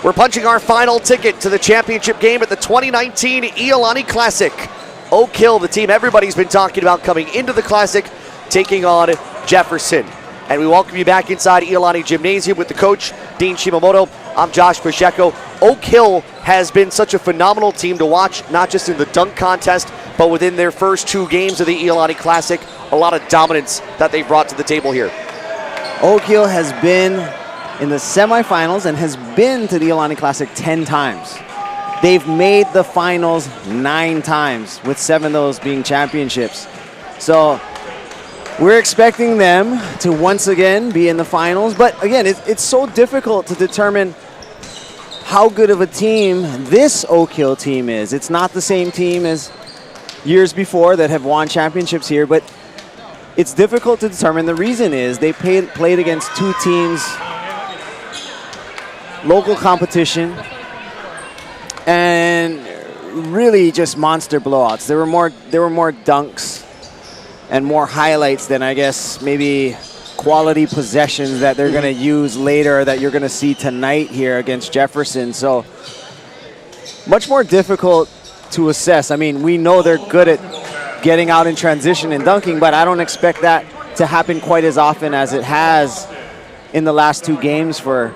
We're punching our final ticket to the championship game at the 2019 Iolani Classic. Oak Hill, the team everybody's been talking about coming into the Classic, taking on Jefferson. And we welcome you back inside Iolani Gymnasium with the coach, Dean Shimamoto. I'm Josh Pacheco. Oak Hill has been such a phenomenal team to watch, not just in the dunk contest, but within their first 2 games of the Iolani Classic. A lot of dominance that they've brought to the table here. Oak Hill has been in the semifinals and has been to the Iolani Classic 10 times. They've made the finals 9 times, with 7 of those being championships. So we're expecting them to once again be in the finals. But again, it's so difficult to determine how good of a team this Oak Hill team is. It's not the same team as years before that have won championships here, but it's difficult to determine. The reason is they played against 2 teams, local competition, and really just monster blowouts. There were more dunks and more highlights than, I guess, maybe quality possessions that they're going to use later that you're going to see tonight here against Jefferson. So much more difficult to assess. I mean, we know they're good at getting out in transition and dunking, but I don't expect that to happen quite as often as it has in the last 2 games for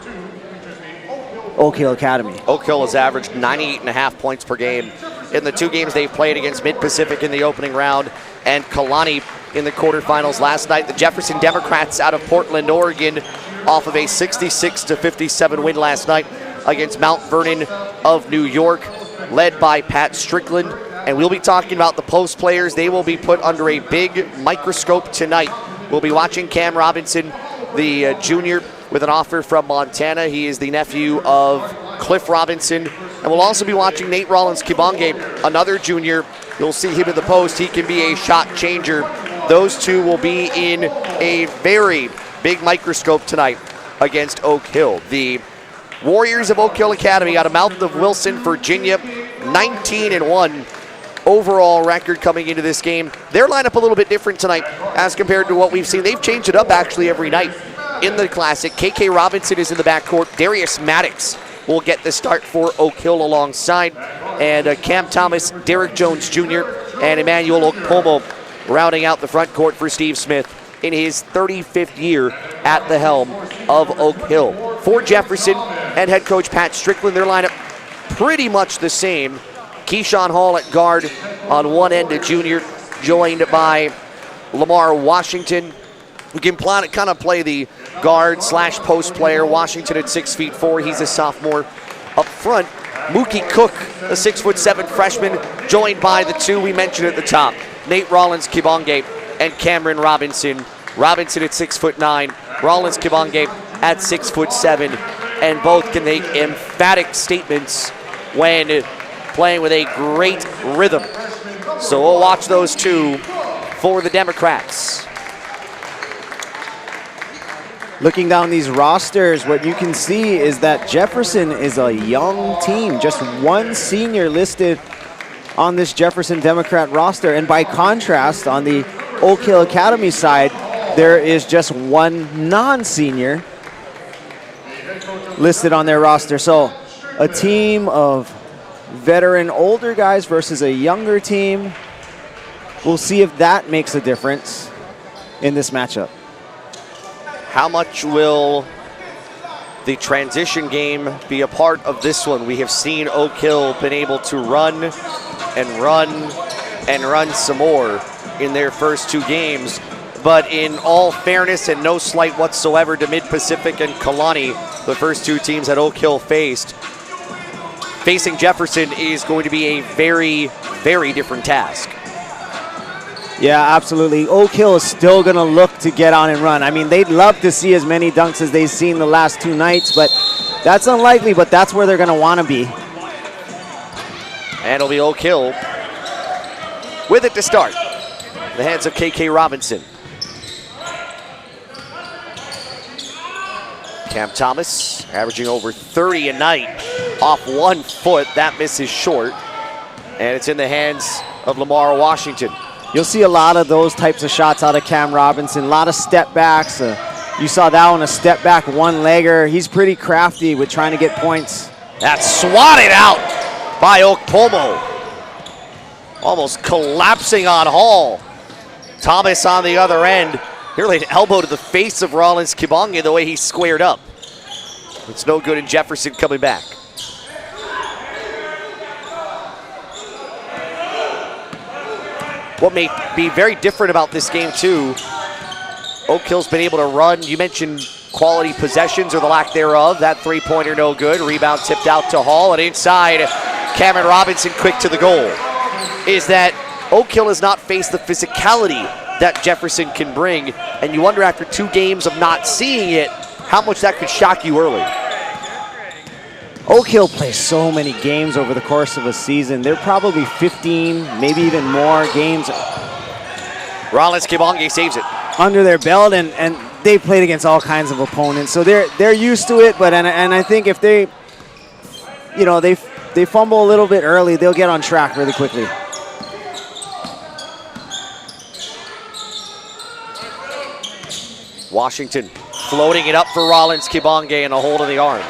Oak Hill Academy. Oak Hill has averaged 98.5 points per game in the 2 games they've played against Mid-Pacific in the opening round and Kalani in the quarterfinals last night. The Jefferson Democrats out of Portland, Oregon, off of a 66-57 win last night against Mount Vernon of New York, led by Pat Strickland. And we'll be talking about the post players. They will be put under a big microscope tonight. We'll be watching Cam Robinson, the junior, with an offer from Montana. He is the nephew of Cliff Robinson. And we'll also be watching Nate Rollins-Kibonge, another junior. You'll see him in the post. He can be a shot changer. Those 2 will be in a very big microscope tonight against Oak Hill. The Warriors of Oak Hill Academy out of Mount of Wilson, Virginia, 19-1 overall record coming into this game. Their lineup a little bit different tonight as compared to what we've seen. They've changed it up actually every night in the Classic. KK Robinson is in the backcourt. Darius Maddox will get the start for Oak Hill alongside. And Cam Thomas, Derek Jones Jr., and Emmanuel Okpomo rounding out the front court for Steve Smith in his 35th year at the helm of Oak Hill. For Jefferson and head coach Pat Strickland, their lineup pretty much the same. Keyshawn Hall at guard on one end, a junior, joined by Lamar Washington, who can kind of play the guard / post player. Washington at 6'4", he's a sophomore. Up front, Mookie Cook, a 6'7" freshman, joined by the 2 we mentioned at the top, Nate Rollins-Kibonge and Cameron Robinson. Robinson at 6'9", Rollins-Kibonge at 6'7", and both can make emphatic statements when playing with a great rhythm. So we'll watch those 2 for the Democrats. Looking down these rosters, what you can see is that Jefferson is a young team. Just 1 senior listed on this Jefferson Democrat roster. And by contrast, on the Oak Hill Academy side, there is just 1 non-senior listed on their roster. So a team of veteran older guys versus a younger team. We'll see if that makes a difference in this matchup. How much will the transition game be a part of this one? We have seen Oak Hill been able to run and run and run some more in their first 2 games. But in all fairness and no slight whatsoever to Mid-Pacific and Kalani, the first 2 teams that Oak Hill faced, facing Jefferson is going to be a very, very different task. Yeah, absolutely. Oak Hill is still going to look to get on and run. I mean, they'd love to see as many dunks as they've seen the last 2 nights, but that's unlikely, but that's where they're going to want to be. And it'll be Oak Hill with it to start. The hands of KK Robinson. Cam Thomas averaging over 30 a night off 1 foot. That misses short. And it's in the hands of Lamar Washington. You'll see a lot of those types of shots out of Cam Robinson. A lot of step backs. You saw that one, a step back 1-legger. He's pretty crafty with trying to get points That's swatted out by Okpomo. Almost collapsing on Hall. Thomas on the other end. Nearly an elbow to the face of Rollins Kibonge the way he squared up. It's no good, and Jefferson coming back. What may be very different about this game too, Oak Hill's been able to run. You mentioned quality possessions or the lack thereof. That three-pointer no good. Rebound tipped out to Hall, and inside, Cameron Robinson quick to the goal. Is that Oak Hill has not faced the physicality that Jefferson can bring, and you wonder after 2 games of not seeing it, how much that could shock you early. Oak Hill plays so many games over the course of a season. They're probably 15, maybe even more games Rollins Kibonge saves it. under their belt, and they've played against all kinds of opponents, so they're used to it. But and I think if they, they fumble a little bit early, they'll get on track really quickly. Washington floating it up for Rollins Kibonge and a hold of the arm.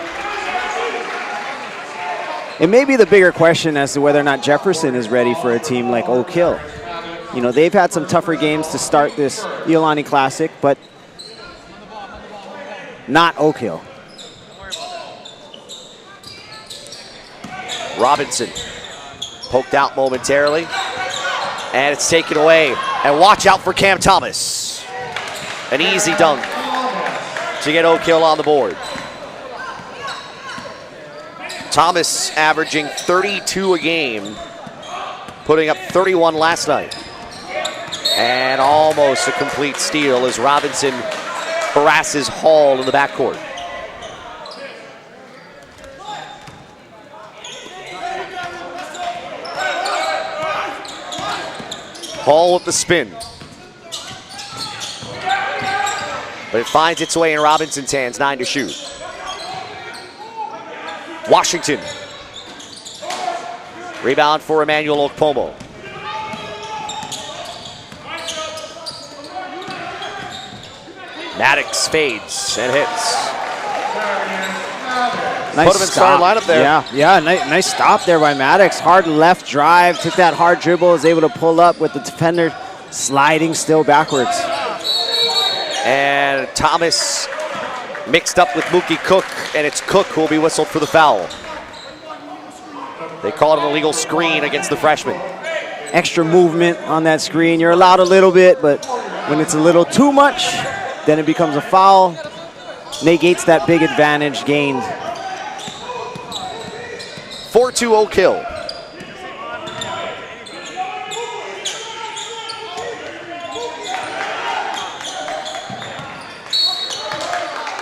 It may be the bigger question as to whether or not Jefferson is ready for a team like Oak Hill. They've had some tougher games to start this Iolani Classic, but not Oak Hill. Robinson poked out momentarily, and it's taken away. And watch out for Cam Thomas. An easy dunk to get Oak Hill on the board. Thomas averaging 32 a game, putting up 31 last night. And almost a complete steal as Robinson harasses Hall in the backcourt. Hall with the spin. But it finds its way in Robinson's hands, 9 to shoot. Washington. Rebound for Emmanuel Okpomo. Maddox fades and hits. Nice Put him in starting lineup there. Yeah, nice stop there by Maddox. Hard left drive, took that hard dribble, is able to pull up with the defender sliding still backwards. And Thomas mixed up with Mookie Cook, and it's Cook who will be whistled for the foul. They called an illegal screen against the freshman. Extra movement on that screen. You're allowed a little bit, but when it's a little too much, then it becomes a foul. Negates that big advantage gained. 4-2 Oak Hill.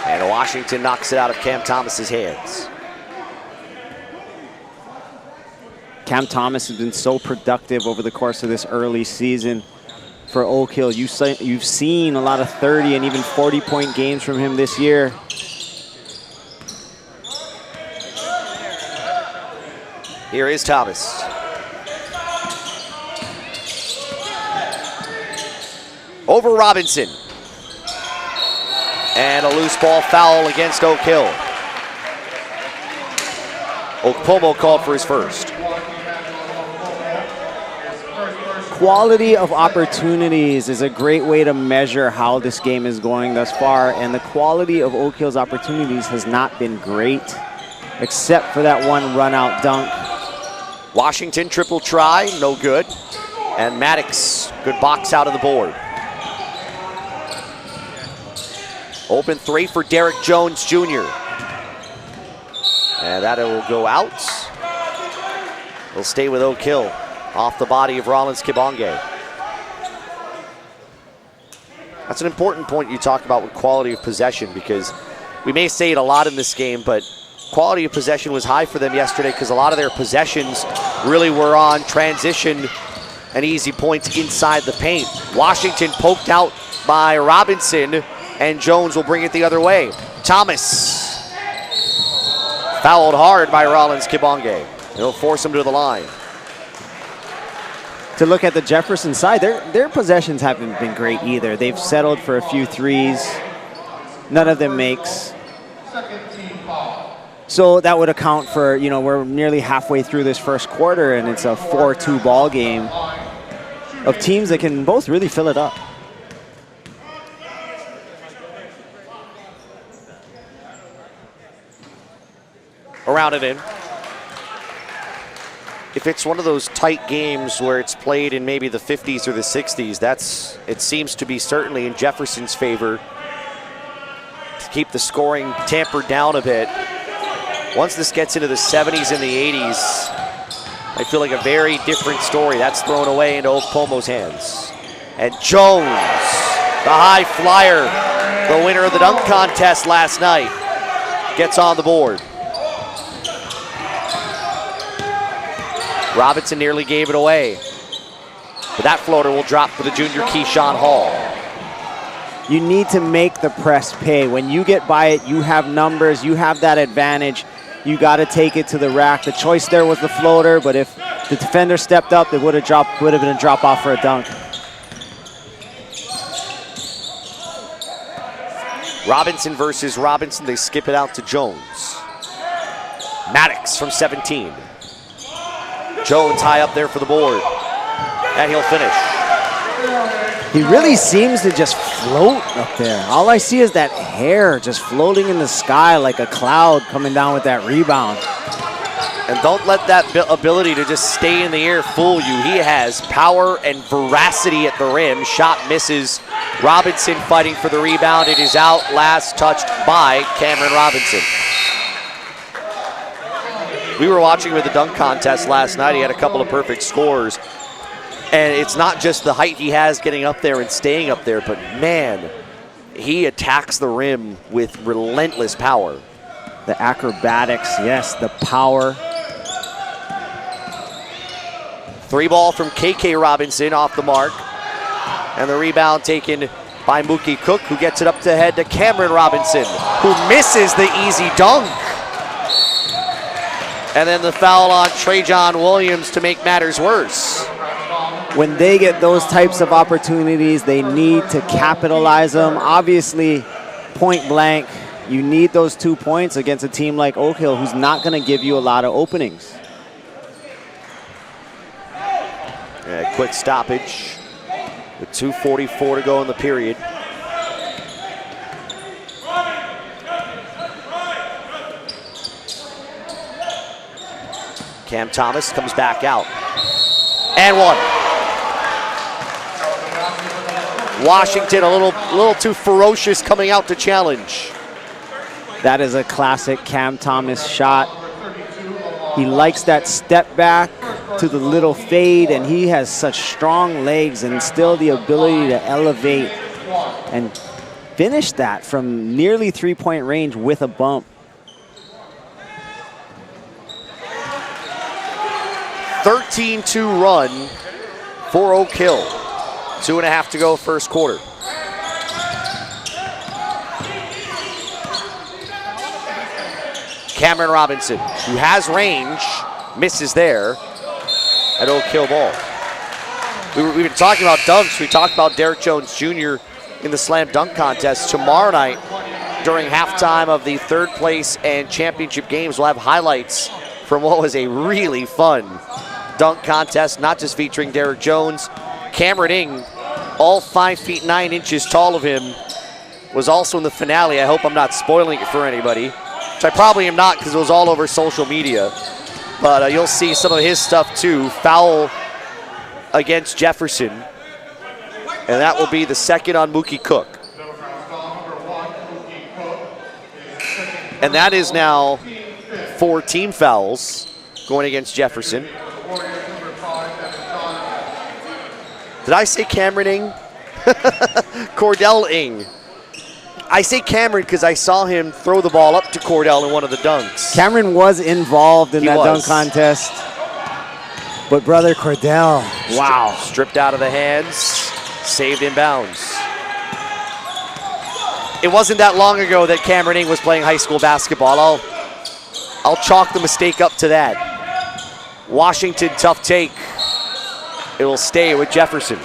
And Washington knocks it out of Cam Thomas's hands. Cam Thomas has been so productive over the course of this early season for Oak Hill. You've seen a lot of 30 and even 40-point games from him this year. Here is Thomas. Over Robinson. And a loose ball foul against Oak Hill. Okpomo called for his first. Quality of opportunities is a great way to measure how this game is going thus far, and the quality of Oak Hill's opportunities has not been great, except for that one run-out dunk. Washington triple try, no good. And Maddox, good box out of the board. Open 3 for Derek Jones Jr. And that will go out. We'll stay with Oak Hill off the body of Rollins Kibonge. That's an important point you talk about with quality of possession, because we may say it a lot in this game, but quality of possession was high for them yesterday because a lot of their possessions really were on transition and easy points inside the paint. Washington poked out by Robinson, and Jones will bring it the other way. Thomas fouled hard by Rollins Kibonge. It'll force him to the line. To look at the Jefferson side, their possessions haven't been great either. They've settled for a few threes. None of them makes. So that would account for, we're nearly halfway through this first quarter, and it's a 4-2 ball game of teams that can both really fill it up. Around and in. If it's one of those tight games where it's played in maybe the 50s or the 60s, it seems to be certainly in Jefferson's favor to keep the scoring tampered down a bit. Once this gets into the 70s and the 80s, I feel like a very different story. That's thrown away into Okomo's hands. And Jones, the high flyer, the winner of the dunk contest last night, gets on the board. Robinson nearly gave it away. But that floater will drop for the junior Keyshawn Hall. You need to make the press pay. When you get by it, you have numbers, you have that advantage. You got to take it to the rack. The choice there was the floater, but if the defender stepped up, it would have been a drop off for a dunk. Robinson versus Robinson. They skip it out to Jones. Maddox from 17. Jones high up there for the board. And he'll finish. He really seems to just float up there. All I see is that hair just floating in the sky like a cloud coming down with that rebound. And don't let that ability to just stay in the air fool you. He has power and veracity at the rim. Shot misses. Robinson fighting for the rebound. It is out. Last touched by Cameron Robinson. We were watching with the dunk contest last night. He had a couple of perfect scores. And it's not just the height he has getting up there and staying up there, but man, he attacks the rim with relentless power. The acrobatics, yes, the power. 3 ball from KK Robinson off the mark. And the rebound taken by Mookie Cook, who gets it up to head to Cameron Robinson, who misses the easy dunk. And then the foul on Trajan Williams to make matters worse. When they get those types of opportunities, they need to capitalize them. Obviously, point blank, you need those 2 points against a team like Oak Hill, who's not going to give you a lot of openings. Yeah, quick stoppage with 2:44 to go in the period. Cam Thomas comes back out. And one. Washington a little too ferocious coming out to challenge. That is a classic Cam Thomas shot. He likes that step back to the little fade, and he has such strong legs and still the ability to elevate and finish that from nearly 3-point range with a bump. 13-2 run for Oak Hill. 2.5 to go first quarter. Cameron Robinson, who has range, misses there at Oak Hill ball. We've been talking about dunks. We talked about Derek Jones Jr. in the slam dunk contest. Tomorrow night, during halftime of the third place and championship games, we'll have highlights from what was a really fun dunk contest, not just featuring Derek Jones. Cameron Ing, all 5 feet 9 inches tall of him, was also in the finale. I hope I'm not spoiling it for anybody, which I probably am not because it was all over social media. But you'll see some of his stuff too. Foul against Jefferson. And that will be the second on Mookie Cook. And that is now 4 team fouls going against Jefferson. Did I say Cameron Ing? Cordell Ing. I say Cameron because I saw him throw the ball up to Cordell in one of the dunks. Cameron was involved in that dunk contest. But brother Cordell, wow. Stripped out of the hands, saved in bounds. It wasn't that long ago that Cameron Ing was playing high school basketball. I'll chalk the mistake up to that. Washington, tough take. It will stay with Jefferson.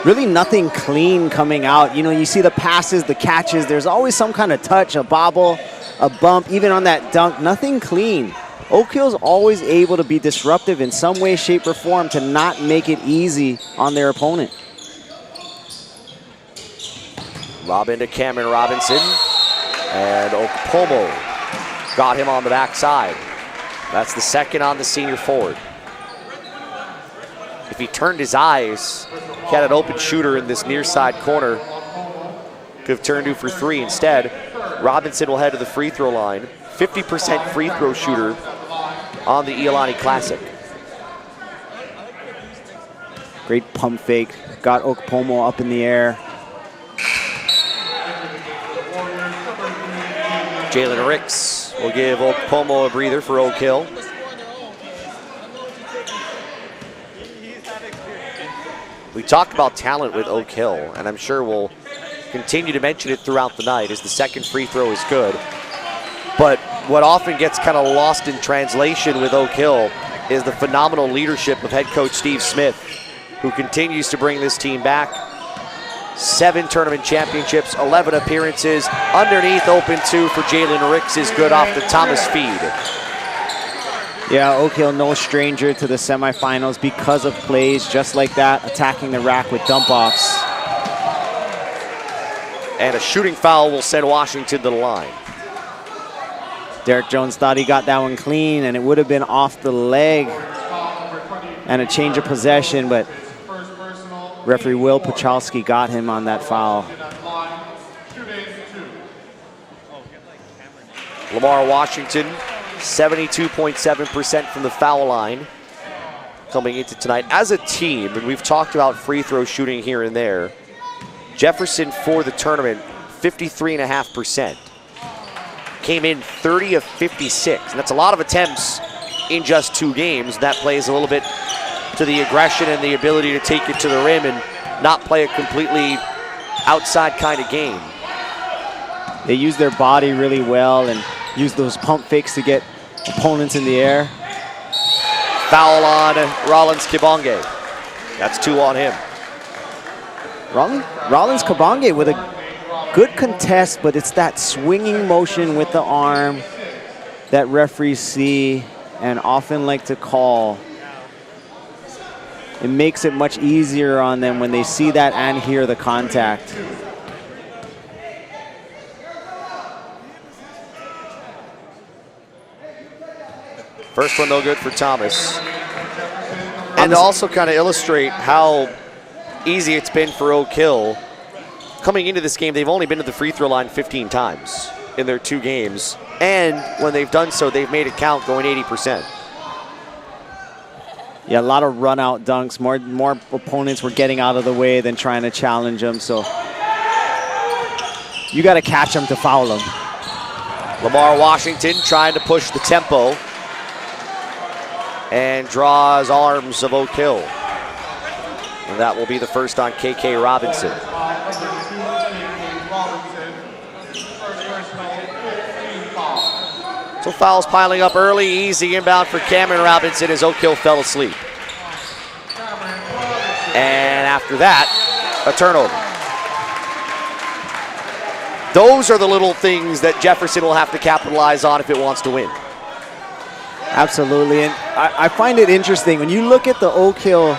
Really nothing clean coming out. You know, you see the passes, the catches. There's always some kind of touch, a bobble. a bump, even on that dunk, nothing clean. Oak Hill's always able to be disruptive in some way, shape, or form to not make it easy on their opponent. Lob into Cameron Robinson, and Okpomo got him on the backside. That's the second on the senior forward. If he turned his eyes, he had an open shooter in this near side corner. Could have turned 2 for 3 instead. Robinson will head to the free throw line. 50% free throw shooter on the Iolani Classic. Great pump fake. Got Okpomo up in the air. Jalen Ricks will give Okpomo a breather for Oak Hill. We talked about talent with Oak Hill, and I'm sure we'll continue to mention it throughout the night as the second free throw is good. But what often gets kind of lost in translation with Oak Hill is the phenomenal leadership of head coach Steve Smith, who continues to bring this team back. 7 tournament championships, 11 appearances. Underneath, open 2 for Jalen Ricks is good off the Thomas feed. Yeah, Oak Hill no stranger to the semifinals because of plays just like that, attacking the rack with dump-offs. And a shooting foul will send Washington to the line. Derek Jones thought he got that one clean, and it would have been off the leg and a change of possession, but referee Will Puchalski got him on that foul. Lamar Washington, 72.7% from the foul line coming into tonight. As a team, and we've talked about free throw shooting here and there, Jefferson for the tournament, 53.5%. Came in 30 of 56, and that's a lot of attempts in just 2 games. That plays a little bit to the aggression and the ability to take it to the rim and not play a completely outside kind of game. They use their body really well and use those pump fakes to get opponents in the air. Foul on Rollins Kibonge. That's 2 on him. Rollins Kibonge with a good contest, but it's that swinging motion with the arm that referees see and often like to call. It makes it much easier on them when they see that and hear the contact. First one, no good for Thomas. And to also kind of illustrate how easy it's been for Oak Hill, coming into this game, they've only been to the free throw line 15 times in their 2 games. And when they've done so, they've made it count, going 80%. Yeah, a lot of run-out dunks. More opponents were getting out of the way than trying to challenge them. So you got to catch them to foul them. Lamar Washington trying to push the tempo and draws arms of Oak Hill. And that will be the first on KK Robinson. So fouls piling up early, easy inbound for Cameron Robinson as Oak Hill fell asleep. And after that, a turnover. Those are the little things that Jefferson will have to capitalize on if it wants to win. Absolutely, and I find it interesting. When you look at the Oak Hill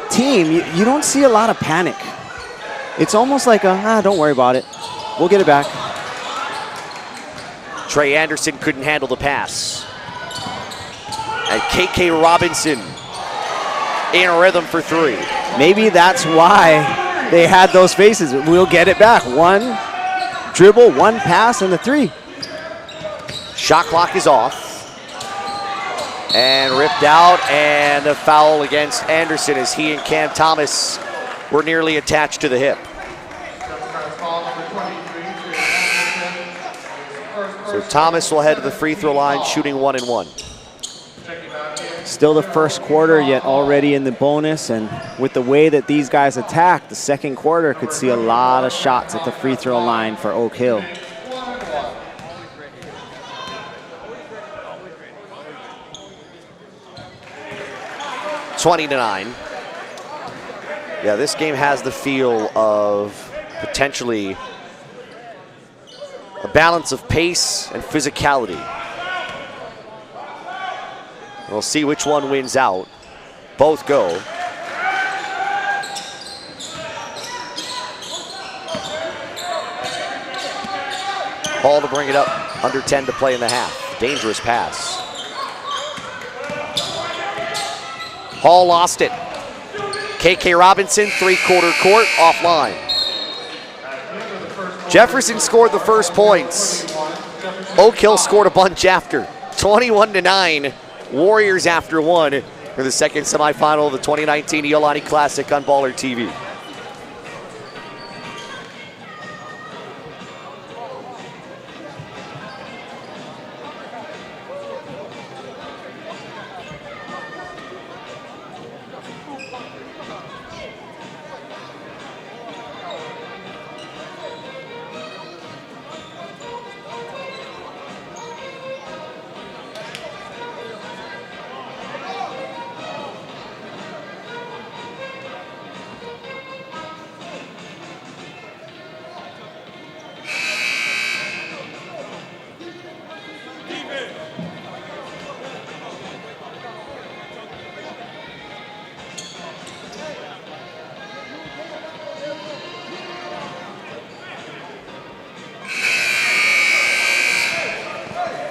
team, you don't see a lot of panic. It's almost like don't worry about it. We'll get it back. Trey Anderson couldn't handle the pass. And KK Robinson in a rhythm for 3. Maybe that's why they had those faces. We'll get it back. 1 dribble, 1 pass, and the 3. Shot clock is off. And ripped out, and a foul against Anderson as he and Cam Thomas were nearly attached to the hip. So Thomas will head to the free throw line, shooting 1-1. Still the first quarter, yet already in the bonus, and with the way that these guys attack, the second quarter could see a lot of shots at the free throw line for Oak Hill. (20-9). Yeah, this game has the feel of potentially A balance of pace and physicality. We'll see which one wins out. Both go. Hall to bring it up. Under 10 to play in the half. Dangerous pass. Hall lost it. KK Robinson, three-quarter court, offline. Jefferson scored the first points. Oak Hill scored a bunch after. 21-9, Warriors after one for the second semifinal of the 2019 Iolani Classic on BallerTV.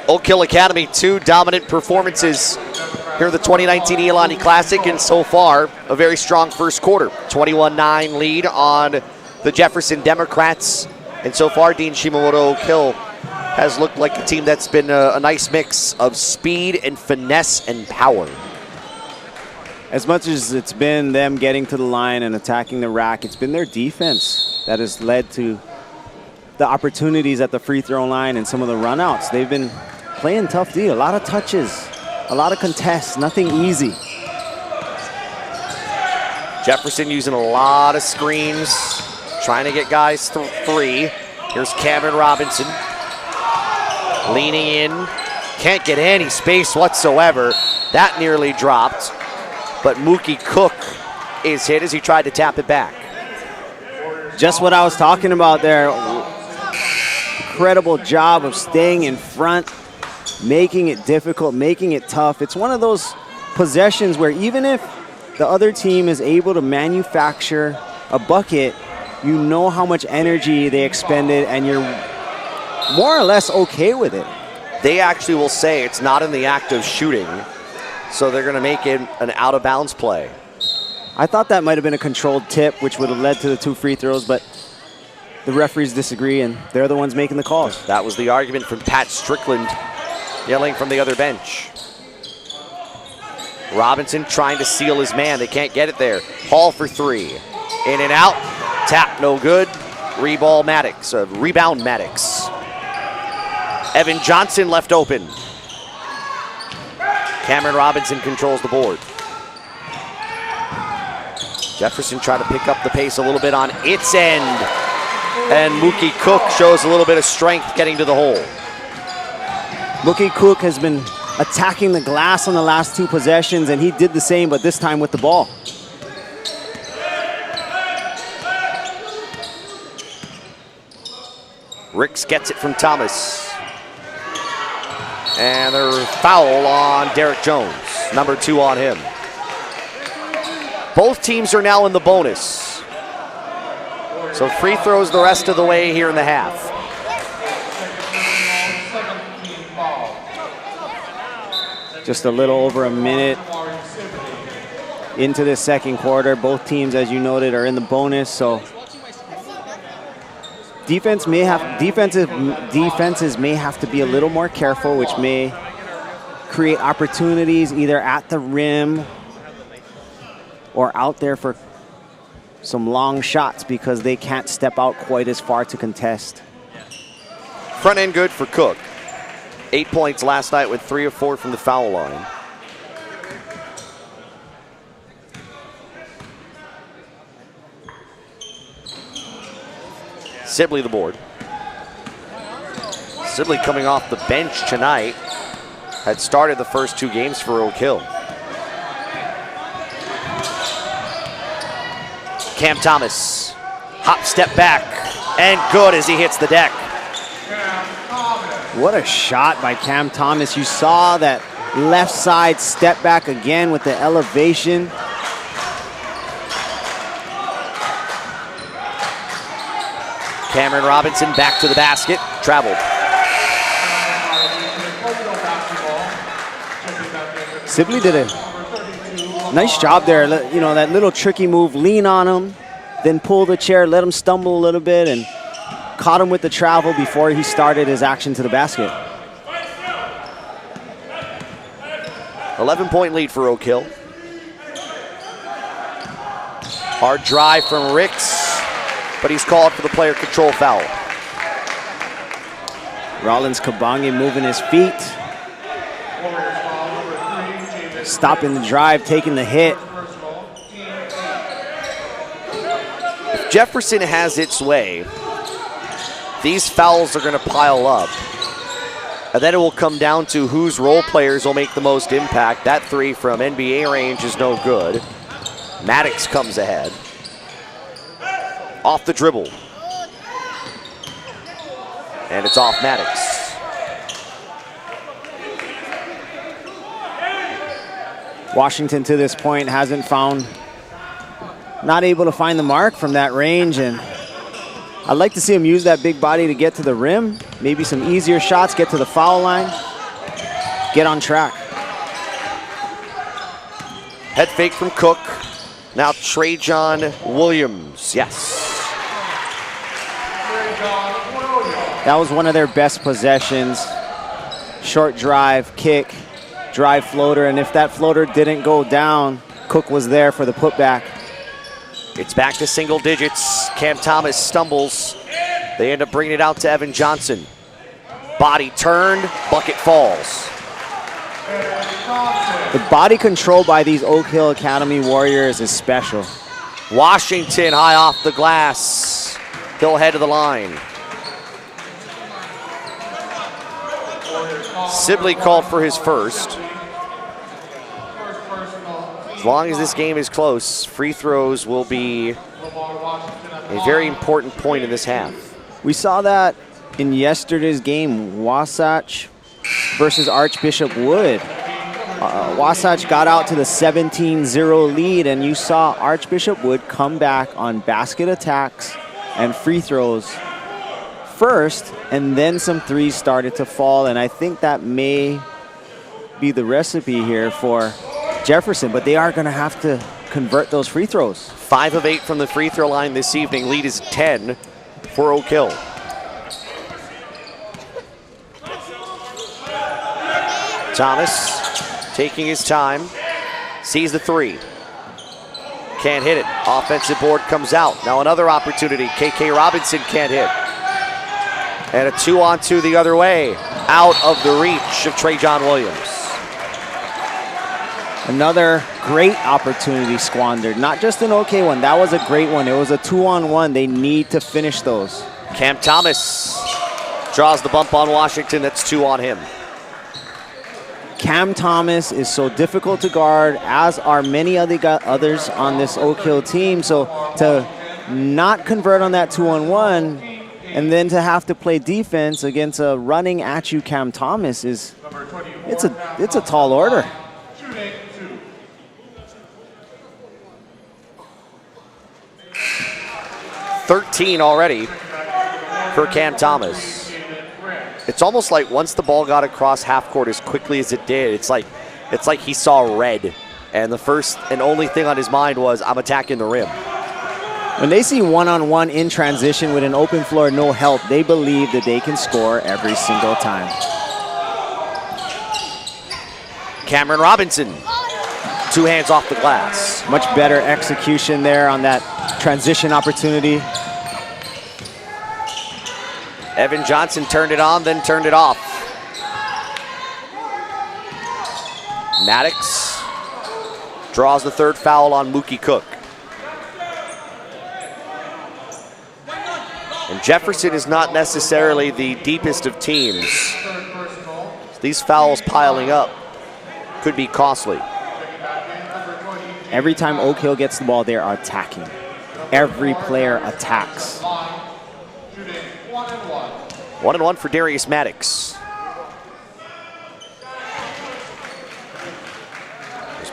Oak Hill Academy, 2 dominant performances here in the 2019 Iolani Classic, and so far, a very strong first quarter. 21-9 lead on the Jefferson Democrats, and so far, Dean Shimamoto Oak Hill has looked like a team that's been a nice mix of speed and finesse and power. As much as it's been them getting to the line and attacking the rack, it's been their defense that has led to the opportunities at the free throw line and some of the runouts. They've been playing tough D, a lot of touches, a lot of contests, nothing easy. Jefferson using a lot of screens, trying to get guys through three. Here's Cameron Robinson, leaning in, can't get any space whatsoever. That nearly dropped, but Mookie Cook is hit as he tried to tap it back. Just what I was talking about there. Incredible job of staying in front, making it difficult, making it tough. It's one of those possessions where even if the other team is able to manufacture a bucket, you know how much energy they expended and you're more or less okay with it. They actually will say it's not in the act of shooting, so they're going to make it an out-of-bounds play. I thought that might have been a controlled tip, which would have led to the 2 free throws, but the referees disagree, and they're the ones making the calls. That was the argument from Pat Strickland, yelling from the other bench. Robinson trying to seal his man. They can't get it there. Hall for 3. In and out. Tap, no good. Rebound Maddox. Evan Johnson left open. Cameron Robinson controls the board. Jefferson trying to pick up the pace a little bit on its end. And Mookie Cook shows a little bit of strength getting to the hole. Mookie Cook has been attacking the glass on the last 2 possessions, and he did the same, but this time with the ball. Ricks gets it from Thomas. And there's foul on Derek Jones. Number 2 on him. Both teams are now in the bonus. So free throws the rest of the way here in the half. Just a little over a minute into the second quarter. Both teams, as you noted, are in the bonus, so defenses may have to be a little more careful, which may create opportunities either at the rim or out there for some long shots because they can't step out quite as far to contest. Front end good for Cook. 8 points last night with 3 of 4 from the foul line. Sibley the board. Sibley coming off the bench tonight. Had started the first 2 games for Oak Hill. Cam Thomas, hop step back, and good as he hits the deck. What a shot by Cam Thomas. You saw that left side step back again with the elevation. Cameron Robinson back to the basket, traveled. Sibley did a nice job there. You know, that little tricky move, lean on him, then pull the chair, let him stumble a little bit, and caught him with the travel before he started his action to the basket. 11-point lead for Oak Hill. Hard drive from Ricks, but he's called for the player control foul. Rollins Kabange moving his feet. Stopping the drive, taking the hit. If Jefferson has its way, these fouls are going to pile up. And then it will come down to whose role players will make the most impact. That three from NBA range is no good. Maddox comes ahead. Off the dribble. And it's off Maddox. Washington to this point hasn't not able to find the mark from that range, and I'd like to see him use that big body to get to the rim. Maybe some easier shots, get to the foul line, get on track. Head fake from Cook. Now Trajan Williams, yes. That was one of their best possessions. Short drive, kick, drive floater, and if that floater didn't go down, Cook was there for the putback. It's back to single digits. Cam Thomas stumbles. They end up bringing it out to Evan Johnson. Body turned, bucket falls. The body control by these Oak Hill Academy Warriors is special. Washington high off the glass. He'll head to the line. Sibley called for his first. As long as this game is close, free throws will be a very important point in this half. We saw that in yesterday's game, Wasatch versus Archbishop Wood. Wasatch got out to the 17-0 lead, and you saw Archbishop Wood come back on basket attacks and free throws first, and then some threes started to fall, and I think that may be the recipe here for Jefferson, but they are going to have to convert those free throws. 5 of 8 from the free throw line this evening. Lead is 10 for Oak Hill. Thomas taking his time, sees the three. Can't hit it. Offensive board comes out. Now another opportunity. KK Robinson can't hit. And a 2-on-2 the other way. Out of the reach of Trajan Williams. Another great opportunity squandered. Not just an okay one. That was a great one. It was a 2-on-1. They need to finish those. Cam Thomas draws the bump on Washington. That's 2 on him. Cam Thomas is so difficult to guard, as are many others on this Oak Hill team. So to not convert on that 2-on-1 and then to have to play defense against a running at you Cam Thomas it's a tall order. $13 already for Cam Thomas. It's almost like once the ball got across half court as quickly as it did, it's like he saw red. And the first and only thing on his mind was, I'm attacking the rim. When they see one-on-one in transition with an open floor, no help, they believe that they can score every single time. Cameron Robinson, 2 hands off the glass. Much better execution there on that transition opportunity. Evan Johnson turned it on, then turned it off. Maddox draws the 3rd foul on Mookie Cook. And Jefferson is not necessarily the deepest of teams. These fouls piling up could be costly. Every time Oak Hill gets the ball, they are attacking. Every player attacks. 1-1 for Darius Maddox.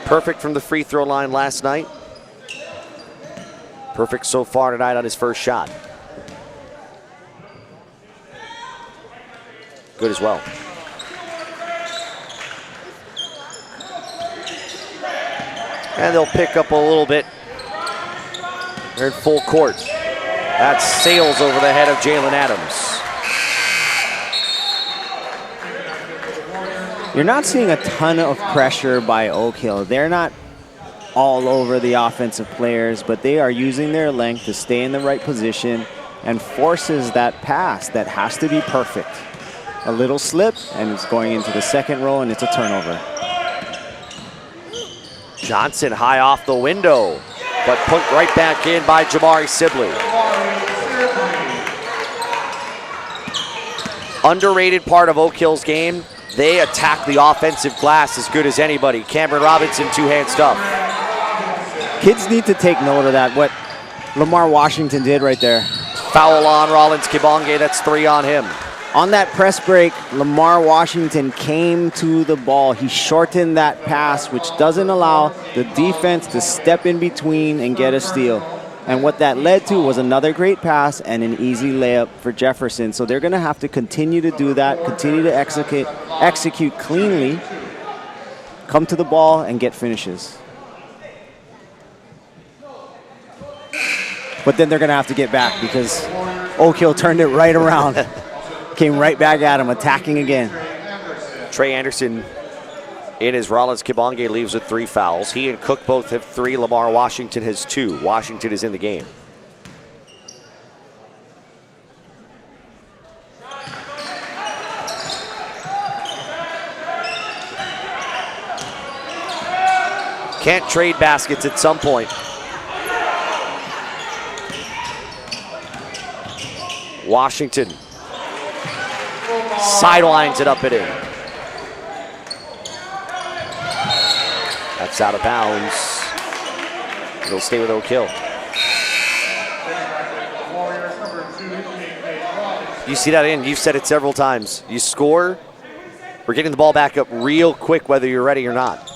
Perfect from the free throw line last night. Perfect so far tonight on his first shot. Good as well. And they'll pick up a little bit. They're in full court. That sails over the head of Jalen Adams. You're not seeing a ton of pressure by Oak Hill. They're not all over the offensive players, but they are using their length to stay in the right position and forces that pass that has to be perfect. A little slip, and it's going into the second row, and it's a turnover. Johnson high off the window, but put right back in by Jamari Sibley. Underrated part of Oak Hill's game, they attack the offensive glass as good as anybody. Cameron Robinson, two-hand stuff. Kids need to take note of that, what Lamar Washington did right there. Foul on Rollins Kibonge, that's 3 on him. On that press break, Lamar Washington came to the ball. He shortened that pass, which doesn't allow the defense to step in between and get a steal. And what that led to was another great pass and an easy layup for Jefferson. So they're going to have to continue to do that, continue to execute cleanly, come to the ball, and get finishes. But then they're going to have to get back because Oak Hill turned it right around. Came right back at him, attacking again. Trey Anderson in his Rollins Kibonge leaves with 3 fouls. He and Cook both have 3. Lamar Washington has 2. Washington is in the game. Can't trade baskets at some point. Washington sidelines it up and in. That's out of bounds. It'll stay with Oak Hill. You see that in, you've said it several times. You score, we're getting the ball back up real quick whether you're ready or not.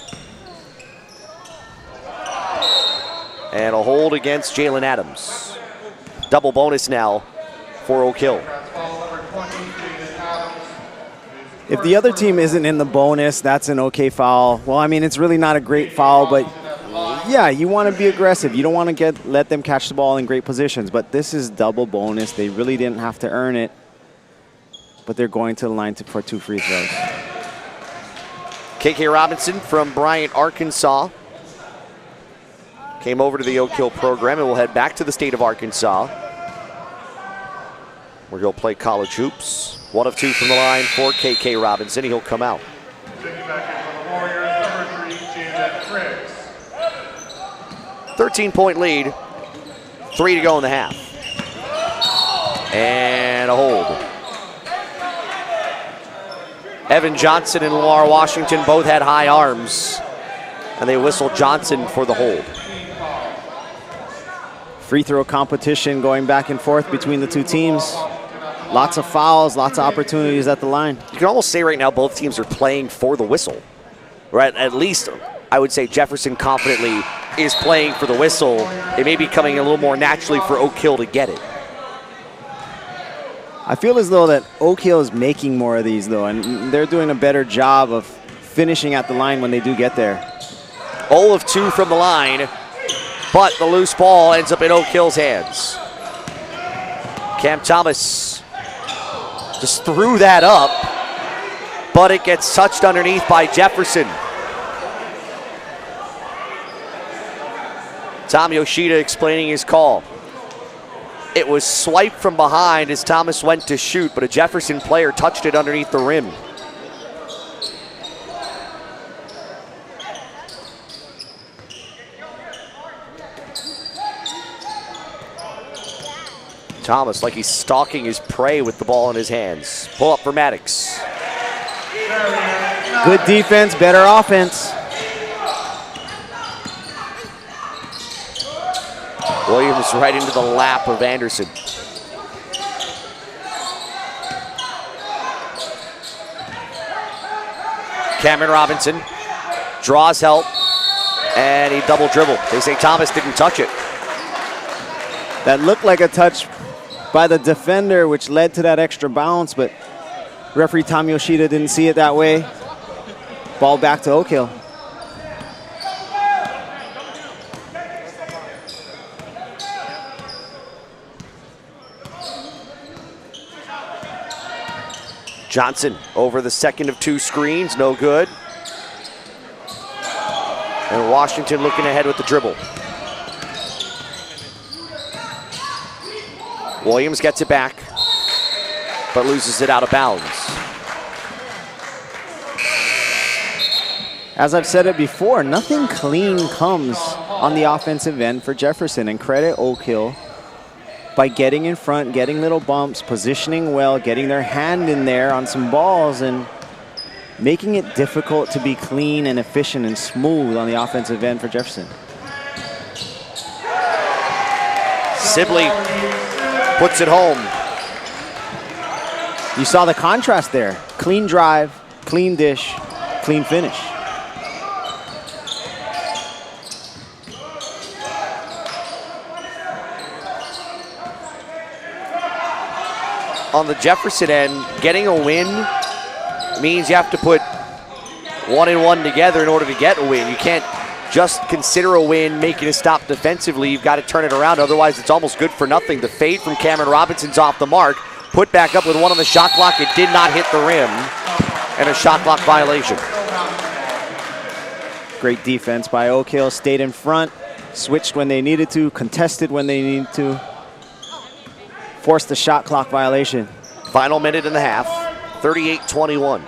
And a hold against Jalen Adams. Double bonus now for Oak Hill. If the other team isn't in the bonus, that's an okay foul. Well, I mean, it's really not a great foul, but yeah, you want to be aggressive. You don't want to let them catch the ball in great positions, but this is double bonus. They really didn't have to earn it, but they're going to the line for 2 free throws. KK Robinson from Bryant, Arkansas. Came over to the Oak Hill program and will head back to the state of Arkansas, where he'll play college hoops. 1 of 2 from the line for KK Robinson. He'll come out. 13-point lead. 3 to go in the half. And a hold. Evan Johnson and Lamar Washington both had high arms, and they whistled Johnson for the hold. Free throw competition going back and forth between the two teams. Lots of fouls, lots of opportunities at the line. You can almost say right now both teams are playing for the whistle. Right? At least I would say Jefferson confidently is playing for the whistle. It may be coming a little more naturally for Oak Hill to get it. I feel as though that Oak Hill is making more of these though, and they're doing a better job of finishing at the line when they do get there. 0 of 2 from the line, but the loose ball ends up in Oak Hill's hands. Cam Thomas just threw that up, but it gets touched underneath by Jefferson. Tom Yoshida explaining his call. It was swiped from behind as Thomas went to shoot, but a Jefferson player touched it underneath the rim. Thomas like he's stalking his prey with the ball in his hands. Pull up for Maddox. Good defense, better offense. Williams right into the lap of Anderson. Cameron Robinson draws help, And he double dribbled. They say Thomas didn't touch it. That looked like a touch by the defender, which led to that extra bounce, but referee Tommy Yoshida didn't see it that way. Ball back to Oak Hill. Johnson over the second of two screens, no good. And Washington looking ahead with the dribble. Williams gets it back, but loses it out of bounds. As I've said it before, nothing clean comes on the offensive end for Jefferson, and credit Oak Hill by getting in front, getting little bumps, positioning well, getting their hand in there on some balls, and making it difficult to be clean and efficient and smooth on the offensive end for Jefferson. Sibley puts it home. You saw the contrast there. Clean drive, clean dish, clean finish. On the Jefferson end, getting a win means you have to put 1 and 1 together in order to get a win. You can't just consider a win, making a stop defensively. You've got to turn it around, otherwise it's almost good for nothing. The fade from Cameron Robinson's off the mark. Put back up with one on the shot clock. It did not hit the rim, and a shot clock violation. Great defense by Oak Hill. Stayed in front, switched when they needed to, contested when they needed to. Forced the shot clock violation. Final minute and a half, 38-21.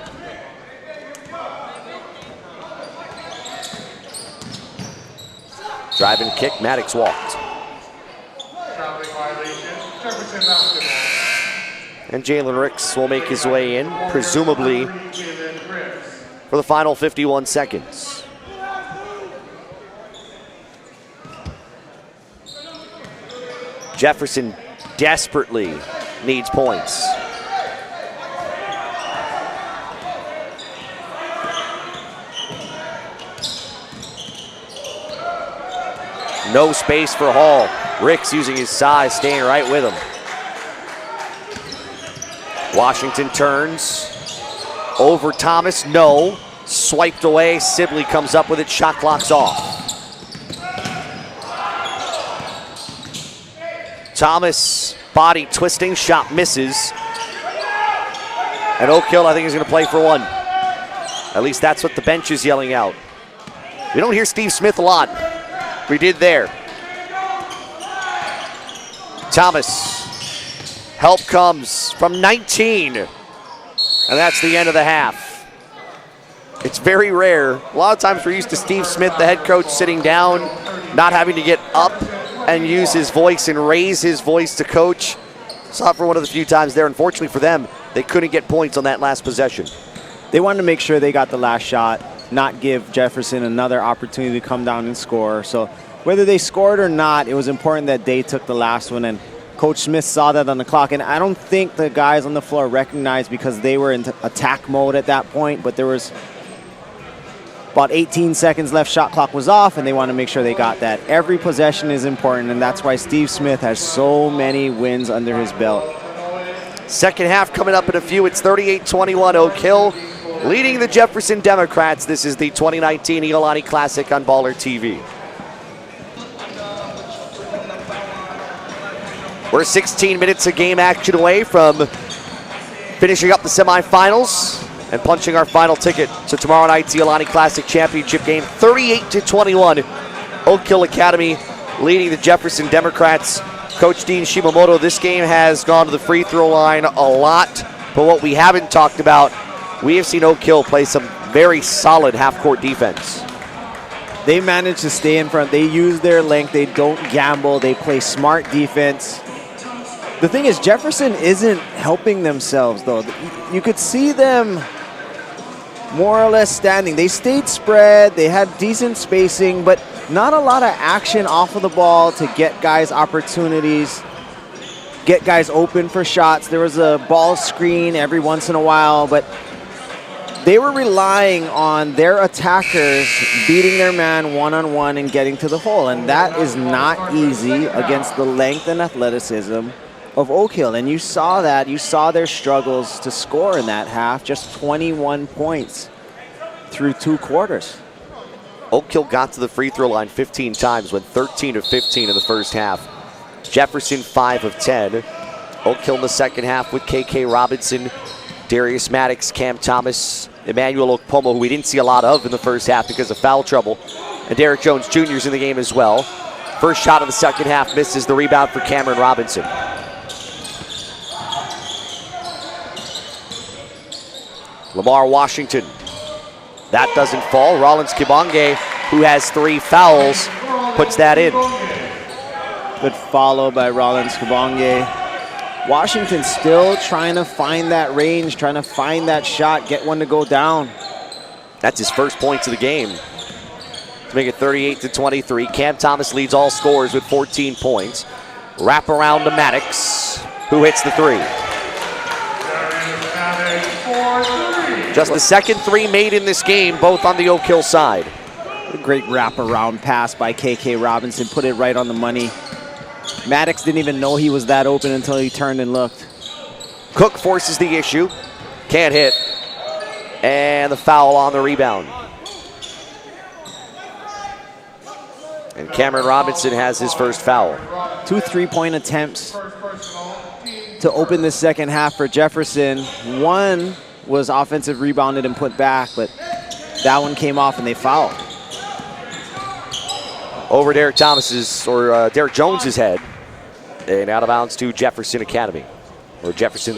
Drive and kick, Maddox walked. And Jalen Ricks will make his way in, presumably for the final 51 seconds. Jefferson desperately needs points. No space for Hall. Ricks using his size, staying right with him. Washington turns. Over Thomas, no. Swiped away, Sibley comes up with it, shot clock's off. Thomas, body twisting, shot misses. And Oak Hill, I think, is going to play for one. At least that's what the bench is yelling out. We don't hear Steve Smith a lot. We did there. Thomas, help comes from 19. And that's the end of the half. It's very rare. A lot of times we're used to Steve Smith, the head coach, sitting down, not having to get up and use his voice and raise his voice to coach. Saw it for one of the few times there. Unfortunately for them, they couldn't get points on that last possession. They wanted to make sure they got the last shot, not give Jefferson another opportunity to come down and score. So whether they scored or not, it was important that they took the last one, and Coach Smith saw that on the clock. And I don't think the guys on the floor recognized, because they were in attack mode at that point, but there was about 18 seconds left, shot clock was off, and they want to make sure they got that. Every possession is important, and that's why Steve Smith has so many wins under his belt. Second half coming up in a few. It's 38-21, Oak Hill leading the Jefferson Democrats. This is the 2019 Iolani Classic on BallerTV. We're 16 minutes of game action away from finishing up the semifinals and punching our final ticket to tomorrow night's Iolani Classic Championship game. 38-21, Oak Hill Academy leading the Jefferson Democrats. Coach Dean Shimamoto, this game has gone to the free throw line a lot, but what we haven't talked about, we have seen Oak Hill play some very solid half-court defense. They manage to stay in front. They use their length. They don't gamble. They play smart defense. The thing is, Jefferson isn't helping themselves, though. You could see them more or less standing. They stayed spread. They had decent spacing, but not a lot of action off of the ball to get guys opportunities, get guys open for shots. There was a ball screen every once in a while, but they were relying on their attackers beating their man one-on-one and getting to the hole, and that is not easy against the length and athleticism of Oak Hill. And you saw that. You saw their struggles to score in that half, just 21 points through 2 quarters. Oak Hill got to the free throw line 15 times, went 13 of 15 in the first half. Jefferson 5 of 10. Oak Hill in the second half with KK Robinson, Darius Maddox, Cam Thomas, Emmanuel Okpomo, who we didn't see a lot of in the first half because of foul trouble, and Derek Jones Jr. is in the game as well. First shot of the second half misses, the rebound for Cameron Robinson. Lamar Washington. That doesn't fall. Rollins Kibonge, who has 3 fouls, puts that in. Good follow by Rollins Kibonge. Washington still trying to find that range, trying to find that shot, get one to go down. That's his first points of the game to make it 38-23. Cam Thomas leads all scorers with 14 points. Wrap around to Maddox, who hits the 3. Just the second 3 made in this game, both on the Oak Hill side. A great wraparound pass by KK Robinson, put it right on the money. Maddox didn't even know he was that open until he turned and looked. Cook forces the issue, can't hit, and the foul on the rebound. And Cameron Robinson has his first foul. 2 3-point attempts to open the second half for Jefferson. One was offensive rebounded and put back, but that one came off and they fouled. Over Derek Jones's head, and out of bounds to Jefferson Academy, or Jefferson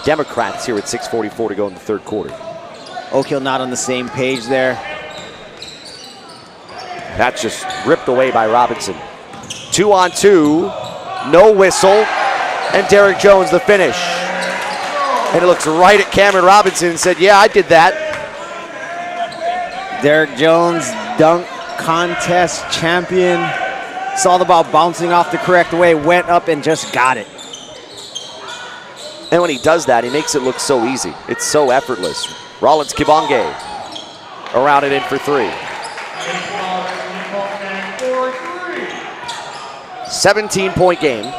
Democrats here with 6:44 to go in the third quarter. Oak Hill not on the same page there. That's just ripped away by Robinson. 2-on-2, no whistle, and Derek Jones the finish. And it looks right at Cameron Robinson and said, yeah, I did that. Derek Jones, dunk contest champion. Saw the ball bouncing off the correct way, went up and just got it. And when he does that, he makes it look so easy. It's so effortless. Rollins Kibonge around it in for 3. 17-point game.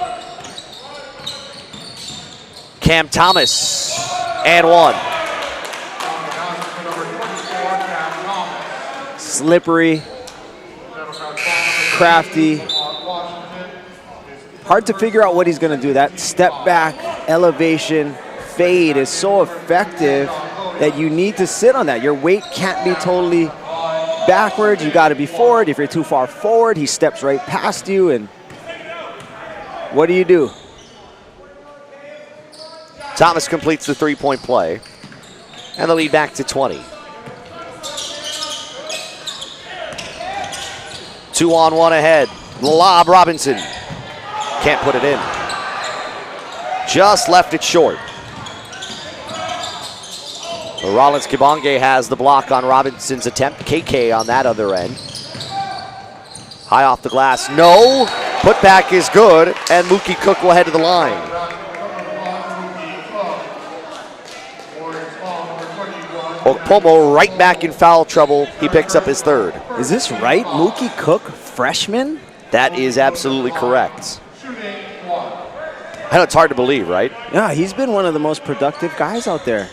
Cam Thomas and 1. Slippery, crafty. Hard to figure out what he's going to do. That step back, elevation, fade is so effective that you need to sit on that. Your weight can't be totally backwards. You got to be forward. If you're too far forward, he steps right past you. And what do? Thomas completes the 3-point play, and the lead back to 20. 2-on-1 ahead. Lob Robinson. Can't put it in. Just left it short. Rollins Kibonge has the block on Robinson's attempt. KK on that other end. High off the glass. No. Put back is good, and Mookie Cook will head to the line. Okpomo right back in foul trouble. He picks up his 3rd. Is this right? Mookie Cook, freshman? That is absolutely correct. I know it's hard to believe, right? Yeah, he's been one of the most productive guys out there.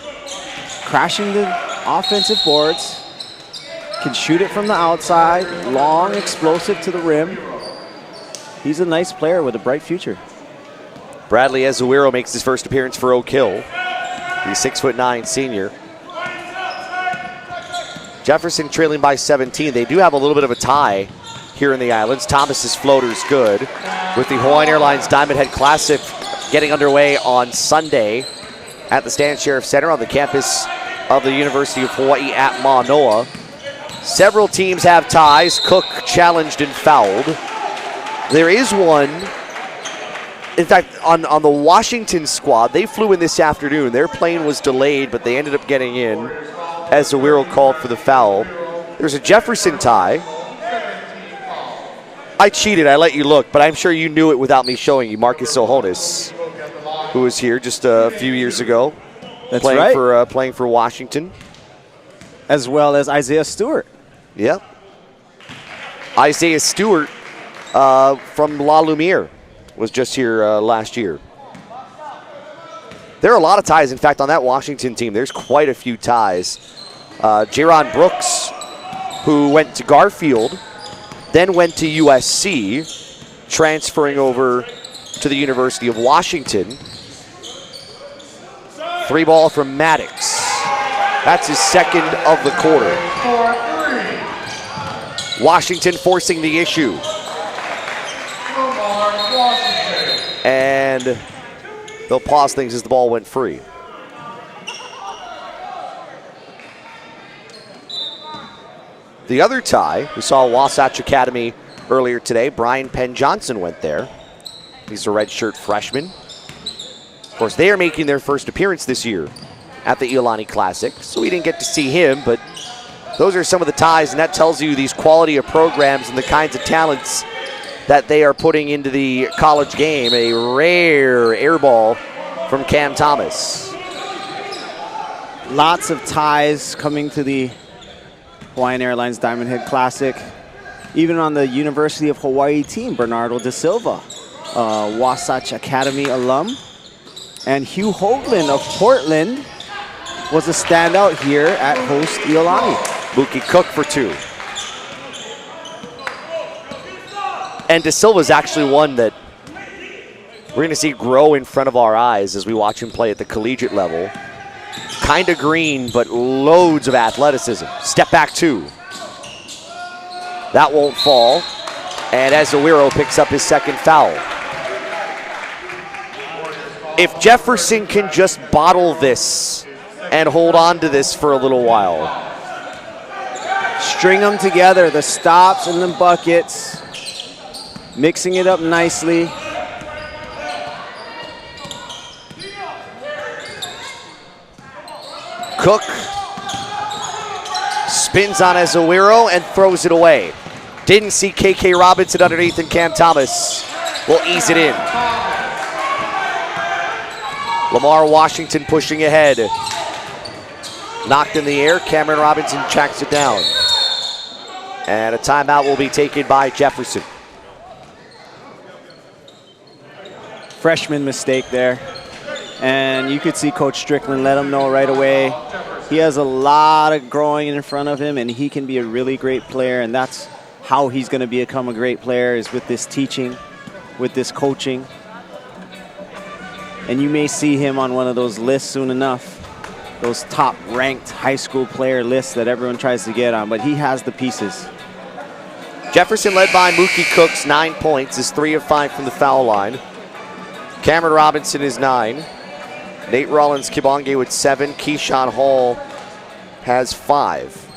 Crashing the offensive boards. Can shoot it from the outside. Long, explosive to the rim. He's a nice player with a bright future. Bradley Azuero makes his first appearance for Oak Hill. He's 6'9" senior. Jefferson trailing by 17. They do have a little bit of a tie here in the Islands. Thomas's floater's good. With the Hawaiian Airlines Diamond Head Classic getting underway on Sunday at the Stan Sheriff Center on the campus of the University of Hawaii at Manoa. Several teams have ties. Cook challenged and fouled. There is one. In fact, on the Washington squad, they flew in this afternoon. Their plane was delayed, but they ended up getting in as Zawiro called for the foul. There's a Jefferson tie. I cheated, I let you look, but I'm sure you knew it without me showing you. Marcus Sohonis, who was here just a few years ago. That's playing right. Playing for Washington. as well as Isaiah Stewart. Yep. Isaiah Stewart from La Lumiere was just here last year. There are a lot of ties, in fact, on that Washington team. There's quite a few ties. Jaron Brooks, who went to Garfield, then went to USC, transferring over to the University of Washington. 3 ball from Maddox. That's his second of the quarter. Washington forcing the issue. And they'll pause things as the ball went free. The other tie, we saw Wasatch Academy earlier today. Brian Penn Johnson went there. He's a redshirt freshman. Of course, they are making their first appearance this year at the Iolani Classic, so we didn't get to see him, but those are some of the ties, and that tells you these quality of programs and the kinds of talents that they are putting into the college game. A rare air ball from Cam Thomas. Lots of ties coming to the Hawaiian Airlines Diamond Head Classic. Even on the University of Hawaii team, Bernardo Da Silva, Wasatch Academy alum. And Hugh Hoagland of Portland was a standout here at host Iolani. Mookie Cook for 2. And Da Silva's actually one that we're going to see grow in front of our eyes as we watch him play at the collegiate level. Kind of green, but loads of athleticism. Step back 2. That won't fall. And Azuero picks up his second foul. If Jefferson can just bottle this and hold on to this for a little while. String them together, the stops and the buckets. Mixing it up nicely. Cook spins on Azuero and throws it away. Didn't see KK Robinson underneath, and Cam Thomas will ease it in. Lamar Washington pushing ahead. Knocked in the air, Cameron Robinson tracks it down. And a timeout will be taken by Jefferson. Freshman mistake there. And you could see Coach Strickland let him know right away. He has a lot of growing in front of him, and he can be a really great player, and that's how he's going to become a great player, is with this teaching, with this coaching. And you may see him on one of those lists soon enough, those top-ranked high school player lists that everyone tries to get on, but he has the pieces. Jefferson led by Mookie Cooks, 9 points, is 3 of 5 from the foul line. Cameron Robinson is 9. Nate Rollins-Kibonge with 7. Keyshawn Hall has 5.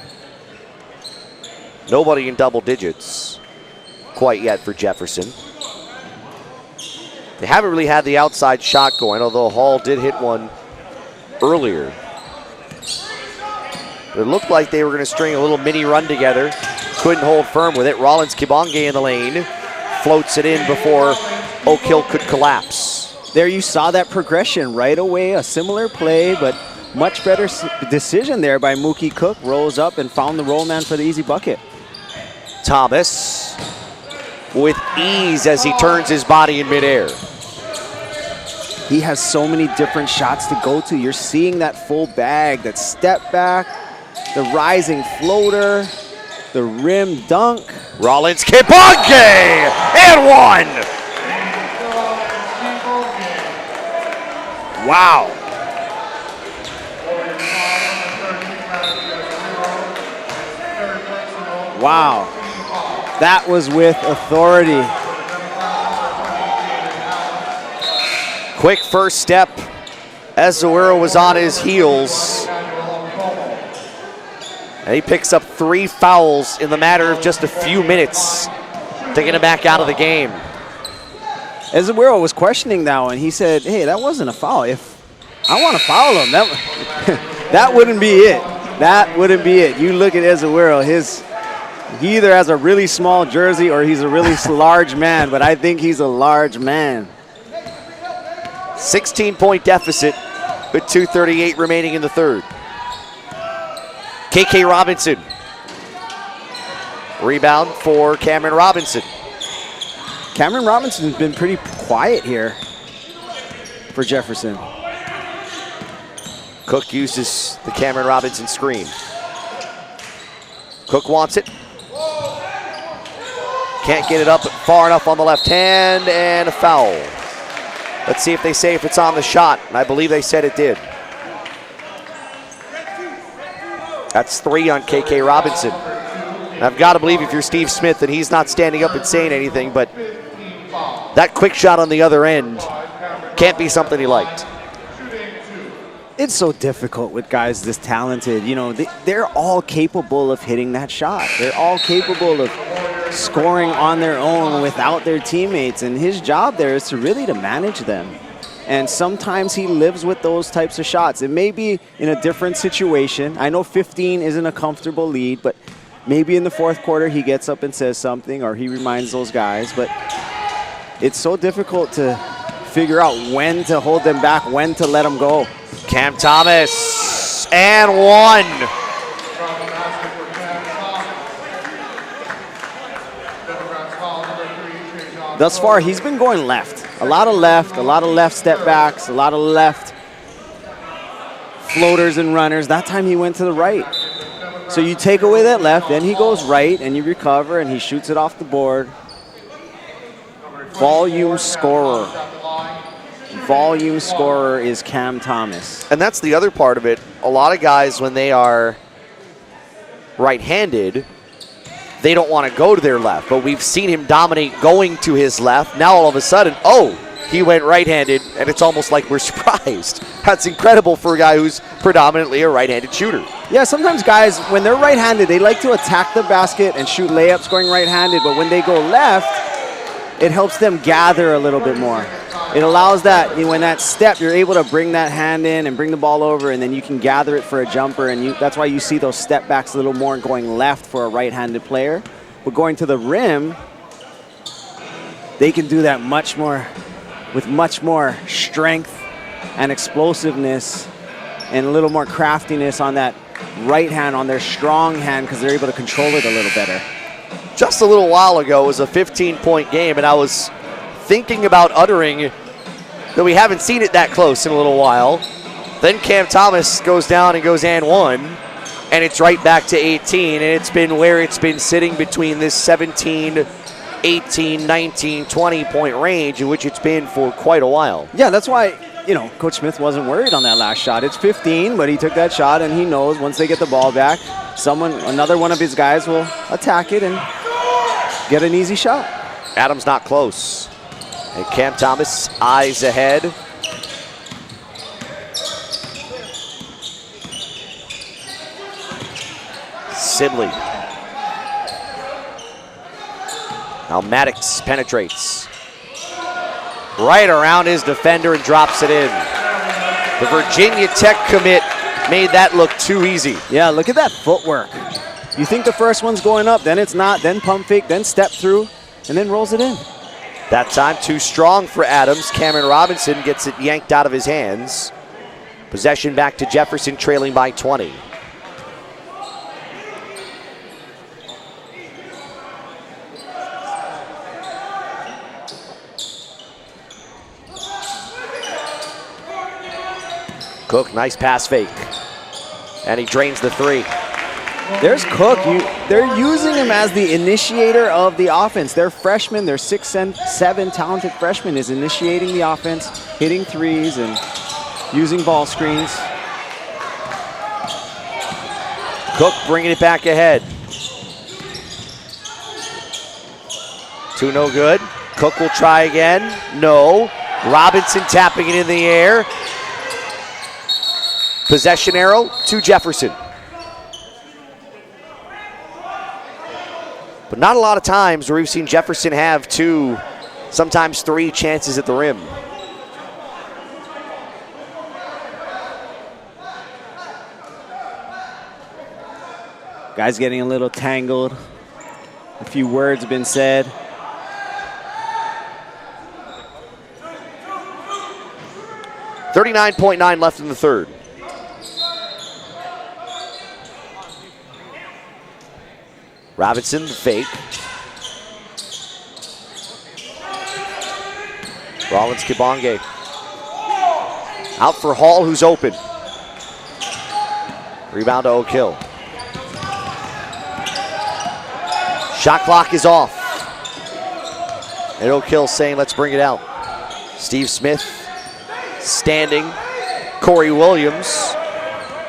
Nobody in double digits quite yet for Jefferson. They haven't really had the outside shot going, although Hall did hit one earlier. But it looked like they were going to string a little mini run together. Couldn't hold firm with it. Rollins-Kibonge in the lane. Floats it in before Oak Hill could collapse. There you saw that progression right away. A similar play, but much better decision there by Mookie Cook. Rose up and found the roll man for the easy bucket. Thomas with ease as he turns his body in midair. He has so many different shots to go to. You're seeing that full bag, that step back, the rising floater, the rim dunk. Rollins-Kibonge and one. Wow. Wow. That was with authority. Quick first step. Azuero was on his heels. And he picks up 3 fouls in the matter of just a few minutes to get him back out of the game. Azuero was questioning that one. He said, hey, that wasn't a foul. If I want to foul him, that wouldn't be it. That wouldn't be it. You look at Azuero, he either has a really small jersey or he's a really large man, but I think he's a large man. 16-point deficit with 2:38 remaining in the third. KK Robinson. Rebound for Cameron Robinson. Cameron Robinson's been pretty quiet here for Jefferson. Cook uses the Cameron Robinson screen. Cook wants it. Can't get it up far enough on the left hand, and a foul. Let's see if they say if it's on the shot, and I believe they said it did. That's 3 on KK Robinson. And I've got to believe if you're Steve Smith that he's not standing up and saying anything, but that quick shot on the other end can't be something he liked. It's so difficult with guys this talented. You know, they're all capable of hitting that shot. They're all capable of scoring on their own without their teammates, and his job there is to really to manage them. And sometimes he lives with those types of shots. It may be in a different situation. I know 15 isn't a comfortable lead, but maybe in the fourth quarter he gets up and says something, or he reminds those guys. But it's so difficult to figure out when to hold them back, when to let them go. Cam Thomas, and 1. Thus far, he's been going left. A lot of left step backs, a lot of left floaters and runners. That time he went to the right. So you take away that left, then he goes right, and you recover, and he shoots it off the board. Volume scorer. Volume scorer is Cam Thomas. And that's the other part of it. A lot of guys, when they are right-handed, they don't want to go to their left, but we've seen him dominate going to his left. Now all of a sudden, oh, he went right-handed, and it's almost like we're surprised. That's incredible for a guy who's predominantly a right-handed shooter. Yeah, sometimes guys, when they're right-handed, they like to attack the basket and shoot layups going right-handed, but when they go left, it helps them gather a little bit more. It allows that, when that step, you're able to bring that hand in and bring the ball over, and then you can gather it for a jumper, and that's why you see those step backs a little more going left for a right-handed player. But going to the rim, they can do that much more, with much more strength and explosiveness and a little more craftiness on that right hand, on their strong hand, because they're able to control it a little better. Just a little while ago, it was a 15-point game, and I was thinking about uttering that we haven't seen it that close in a little while. Then Cam Thomas goes down and goes and 1, and it's right back to 18, and it's been where it's been sitting between this 17, 18, 19, 20-point range in which it's been for quite a while. Yeah, that's why, Coach Smith wasn't worried on that last shot. It's 15, but he took that shot, and he knows once they get the ball back, another one of his guys will attack it and get an easy shot. Adams not close. And Cam Thomas eyes ahead. Sibley. Now Maddox penetrates. Right around his defender and drops it in. The Virginia Tech commit made that look too easy. Yeah, look at that footwork. You think the first one's going up, then it's not, then pump fake, then step through, and then rolls it in. That time too strong for Adams. Cameron Robinson gets it yanked out of his hands. Possession back to Jefferson, trailing by 20. Cook, nice pass fake. And he drains the 3. There's Cook. They're using him as the initiator of the offense. Their freshman, their 6'7" talented freshman is initiating the offense, hitting threes and using ball screens. Cook bringing it back ahead. 2 no good. Cook will try again. No. Robinson tapping it in the air. Possession arrow to Jefferson. But not a lot of times where we've seen Jefferson have 2, sometimes 3 chances at the rim. Guys getting a little tangled. A few words have been said. .9 left in the third. Robinson, the fake. Rollins Kibonge. Out for Hall, who's open. Rebound to Oak Hill. Shot clock is off. And Oak Hill saying, let's bring it out. Steve Smith standing. Corey Williams,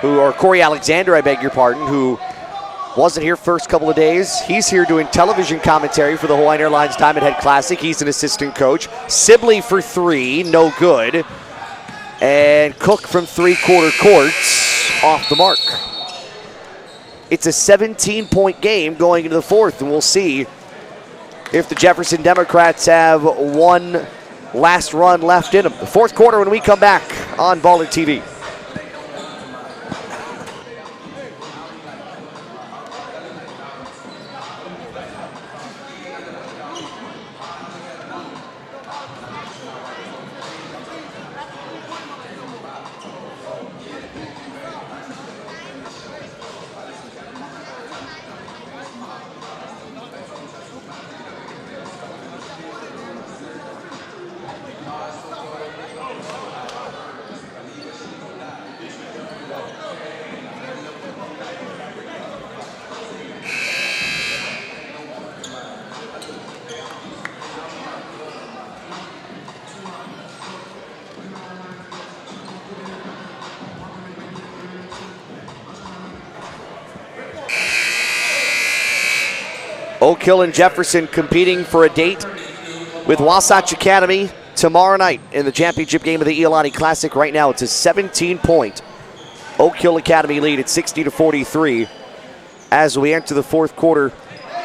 Corey Alexander, I beg your pardon, who wasn't here first couple of days. He's here doing television commentary for the Hawaiian Airlines Diamond Head Classic. He's an assistant coach. Sibley for three, no good. And Cook from three-quarter courts, off the mark. It's a 17-point game going into the fourth, and we'll see if the Jefferson Democrats have one last run left in them. The fourth quarter when we come back on BallerTV. Oak Hill and Jefferson competing for a date with Wasatch Academy tomorrow night in the championship game of the Iolani Classic. Right now it's a 17-point Oak Hill Academy lead at 60-43 as we enter the fourth quarter.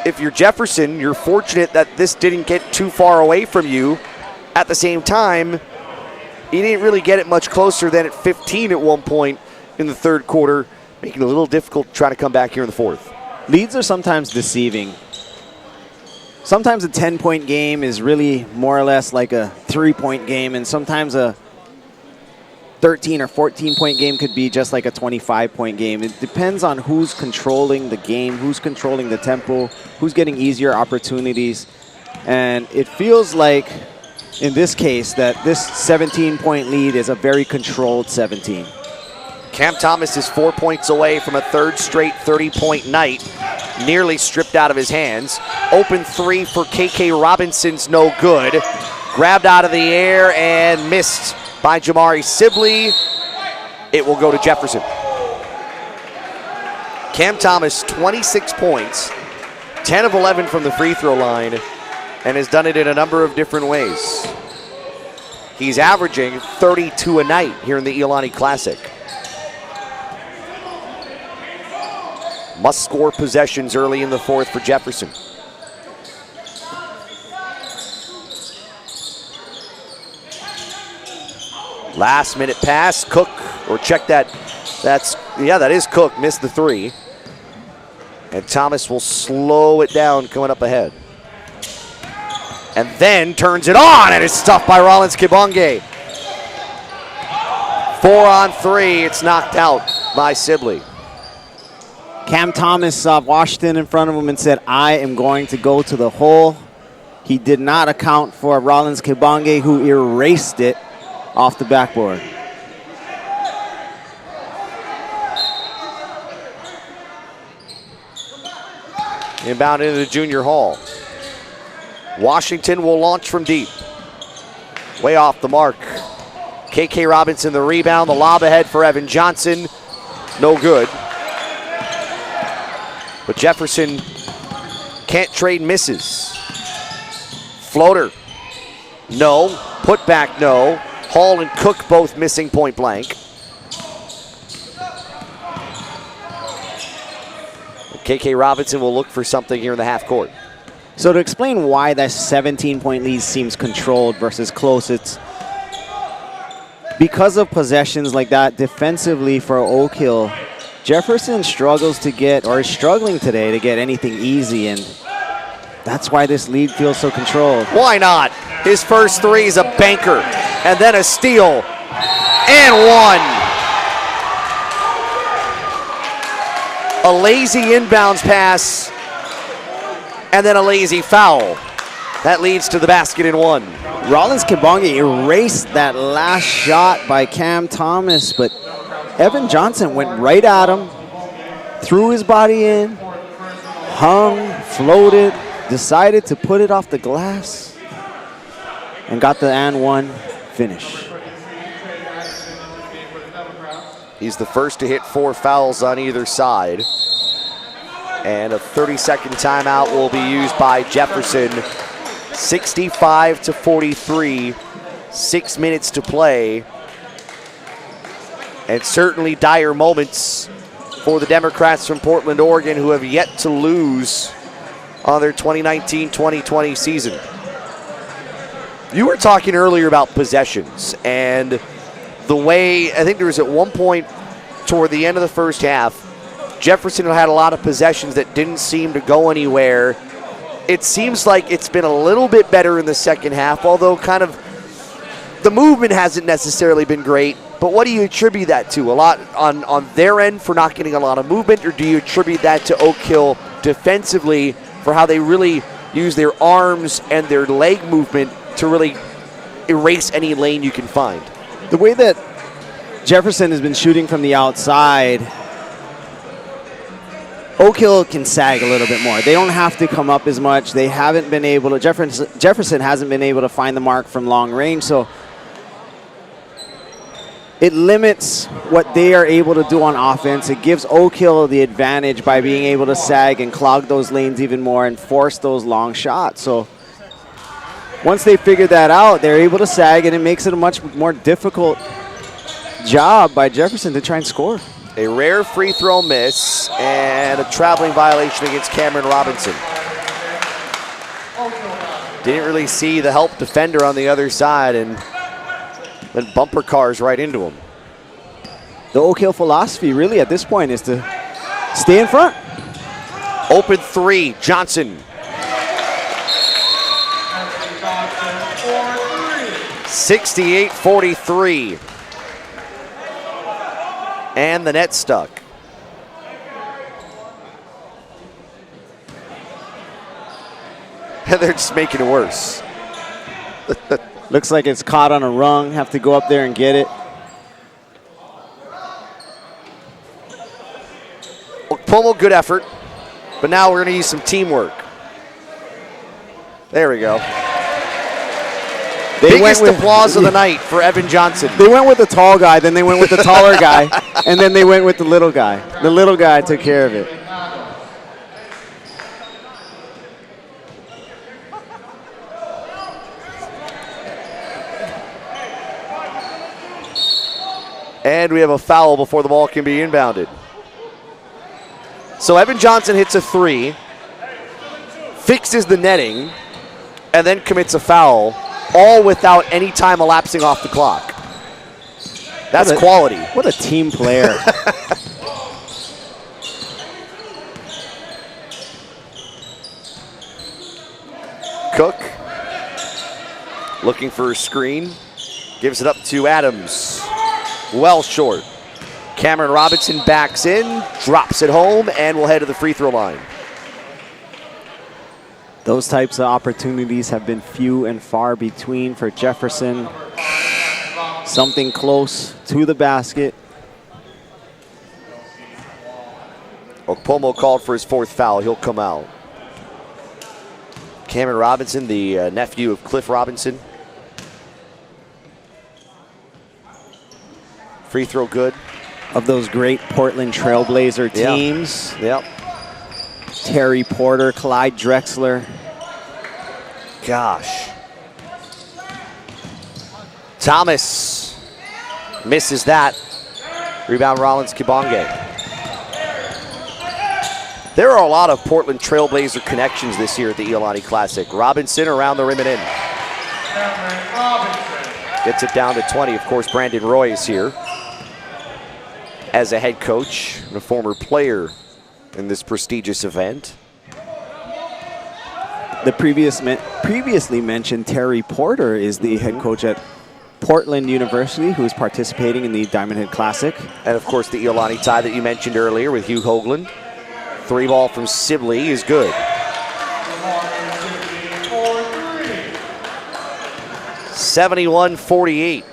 If you're Jefferson, you're fortunate that this didn't get too far away from you. At the same time, you didn't really get it much closer than at 15 at one point in the third quarter, making it a little difficult to try to come back here in the fourth. Leads are sometimes deceiving. Sometimes a 10-point game is really more or less like a 3-point game, and sometimes a 13 or 14-point game could be just like a 25-point game. It depends on who's controlling the game, who's controlling the tempo, who's getting easier opportunities. And it feels like, in this case, that this 17-point lead is a very controlled 17. Cam Thomas is 4 points away from a third straight 30-point night, nearly stripped out of his hands. Open three for KK Robinson's no good. Grabbed out of the air and missed by Jamari Sibley. It will go to Jefferson. Cam Thomas, 26 points, 10 of 11 from the free throw line, and has done it in a number of different ways. He's averaging 32 a night here in the Iolani Classic. Must score possessions early in the fourth for Jefferson. Last minute pass, Cook, or check that. That is Cook, missed the three. And Thomas will slow it down coming up ahead. And then turns it on, and it's stuffed by Rollins Kibonge. 4 on 3, it's knocked out by Sibley. Cam Thomas saw Washington in front of him and said, I am going to go to the hole. He did not account for Rollins Kibonge, who erased it off the backboard. Inbound into the junior hall. Washington will launch from deep. Way off the mark. KK Robinson the rebound, the lob ahead for Evan Johnson. No good. But Jefferson can't trade misses. Floater, no. Put back, no. Hall and Cook both missing point blank. KK Robinson will look for something here in the half court. So to explain why that 17-point lead seems controlled versus close, it's because of possessions like that defensively for Oak Hill. Jefferson struggles to get, or is struggling today to get anything easy, and that's why this lead feels so controlled. Why not? His first three is a banker, and then a steal, and one. A lazy inbounds pass and then a lazy foul. That leads to the basket and one. Rollins Kibonge erased that last shot by Cam Thomas, but Evan Johnson went right at him, threw his body in, hung, floated, decided to put it off the glass, and got the and one finish. He's the first to hit 4 fouls on either side. And a 30-second timeout will be used by Jefferson. 65-43, 6 minutes to play. And certainly dire moments for the Democrats from Portland, Oregon, who have yet to lose on their 2019-2020 season. You were talking earlier about possessions, and the way, I think there was at one point toward the end of the first half, Jefferson had a lot of possessions that didn't seem to go anywhere. It seems like it's been a little bit better in the second half, although kind of the movement hasn't necessarily been great. But what do you attribute that to? A lot on their end for not getting a lot of movement, or do you attribute that to Oak Hill defensively for how they really use their arms and their leg movement to really erase any lane you can find? The way that Jefferson has been shooting from the outside, Oak Hill can sag a little bit more. They don't have to come up as much. They haven't been able to, Jefferson hasn't been able to find the mark from long range, so it limits what they are able to do on offense. It gives Oak Hill the advantage by being able to sag and clog those lanes even more and force those long shots. So once they figure that out, they're able to sag, and it makes it a much more difficult job by Jefferson to try and score. A rare free throw miss and a traveling violation against Cameron Robinson. Didn't really see the help defender on the other side and then bumper cars right into him. The Oak Hill philosophy really at this point is to stay in front. Open three, Johnson. 68-43. And the net stuck. And they're just making it worse. Looks like it's caught on a rung. Have to go up there and get it. Pomo, good effort. But now we're going to use some teamwork. There we go. Biggest applause of the night for Evan Johnson. They went with the tall guy, then they went with the taller guy, and then they went with the little guy. The little guy took care of it. And we have a foul before the ball can be inbounded. So Evan Johnson hits a three, fixes the netting, and then commits a foul, all without any time elapsing off the clock. That's quality. What a team player. Cook looking for a screen, gives it up to Adams. Well short. Cameron Robinson backs in, drops it home, and will head to the free throw line. Those types of opportunities have been few and far between for Jefferson. Something close to the basket. Okpomo called for his fourth foul. He'll come out. Cameron Robinson, the nephew of Cliff Robinson. Free throw good. Of those great Portland Trailblazer teams. Yep. Terry Porter, Clyde Drexler. Gosh. Thomas misses that. Rebound Rollins Kibonge. There are a lot of Portland Trailblazer connections this year at the Iolani Classic. Robinson around the rim and in. Gets it down to 20. Of course, Brandon Roy is here as a head coach and a former player in this prestigious event. The previously mentioned Terry Porter is the head coach at Portland University, who is participating in the Diamond Head Classic. And of course, the Iolani tie that you mentioned earlier with Hugh Hoagland. Three ball from Sibley is good. 71-48.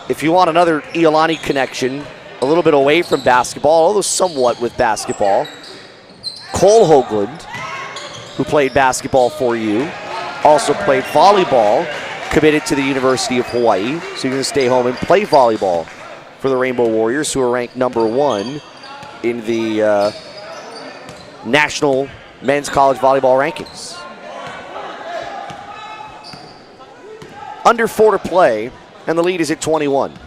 If you want another Iolani connection, a little bit away from basketball, although somewhat with basketball, Cole Hoagland, who played basketball for you, also played volleyball, committed to the University of Hawaii, so you're going to stay home and play volleyball for the Rainbow Warriors, who are ranked #1 in the National Men's College Volleyball Rankings. Under 4 to play, and the lead is at 21.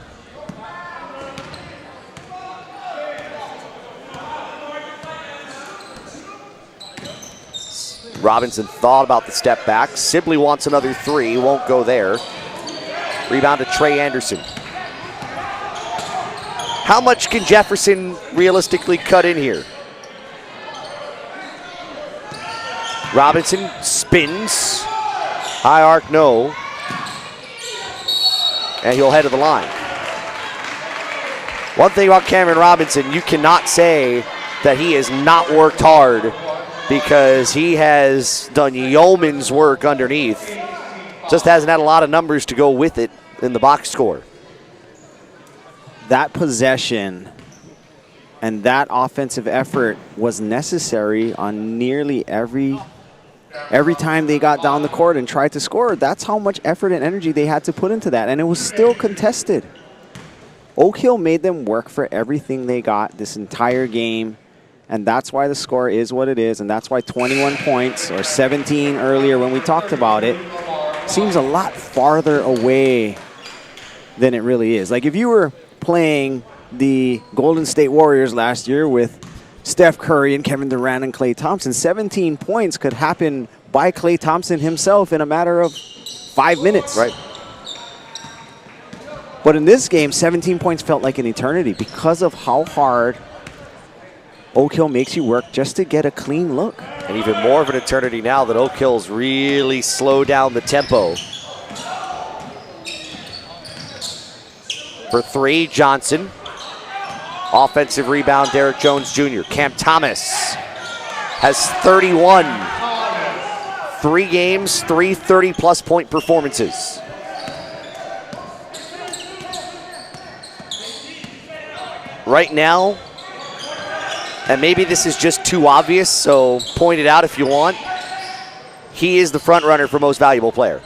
Robinson thought about the step back. Sibley wants another 3, won't go there. Rebound to Trey Anderson. How much can Jefferson realistically cut in here? Robinson spins. High arc, no. And he'll head to the line. One thing about Cameron Robinson, you cannot say that he has not worked hard, because he has done yeoman's work underneath. Just hasn't had a lot of numbers to go with it in the box score. That possession and that offensive effort was necessary on nearly every time they got down the court and tried to score. That's how much effort and energy they had to put into that, and it was still contested. Oak Hill made them work for everything they got this entire game, and that's why the score is what it is, and that's why 21 points, or 17 earlier when we talked about it, seems a lot farther away than it really is. Like if you were playing the Golden State Warriors last year with Steph Curry and Kevin Durant and Klay Thompson, 17 points could happen by Klay Thompson himself in a matter of 5 minutes. Right. But in this game, 17 points felt like an eternity because of how hard Oak Hill makes you work just to get a clean look. And even more of an eternity now that Oak Hill's really slowed down the tempo. For 3, Johnson. Offensive rebound, Derek Jones Jr. Cam Thomas has 31. 3 games, 3 30-plus point performances. Right now, and maybe this is just too obvious, so point it out if you want, he is the front runner for most valuable player.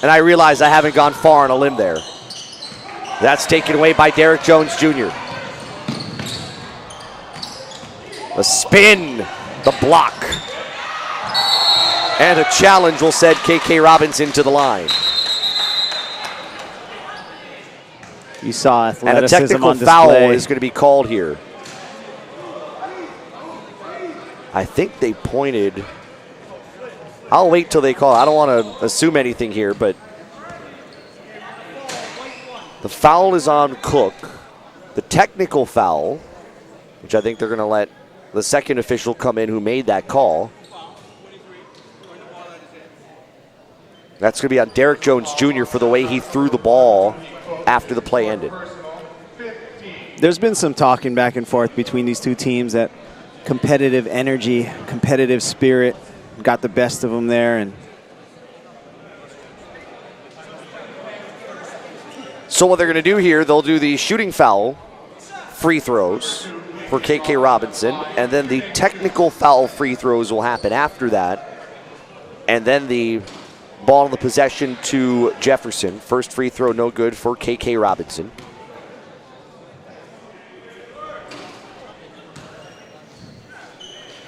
And I realize I haven't gone far on a limb there. That's taken away by Derek Jones Jr. The spin, the block. And a challenge will send KK Robinson to the line. You saw athleticism and a technical on foul display. is going to be called here. I think they pointed. I'll wait till they call. I don't want to assume anything here, but the foul is on Cook. The technical foul, which I think they're going to let the second official come in who made that call. That's going to be on Derek Jones Jr. for the way he threw the ball after the play ended. There's been some talking back and forth between these two teams that competitive energy, competitive spirit got the best of them there. And so what they're going to do here, they'll do the shooting foul free throws for KK Robinson, and then the technical foul free throws will happen after that, and then the ball in the possession to Jefferson. First free throw no good for KK Robinson.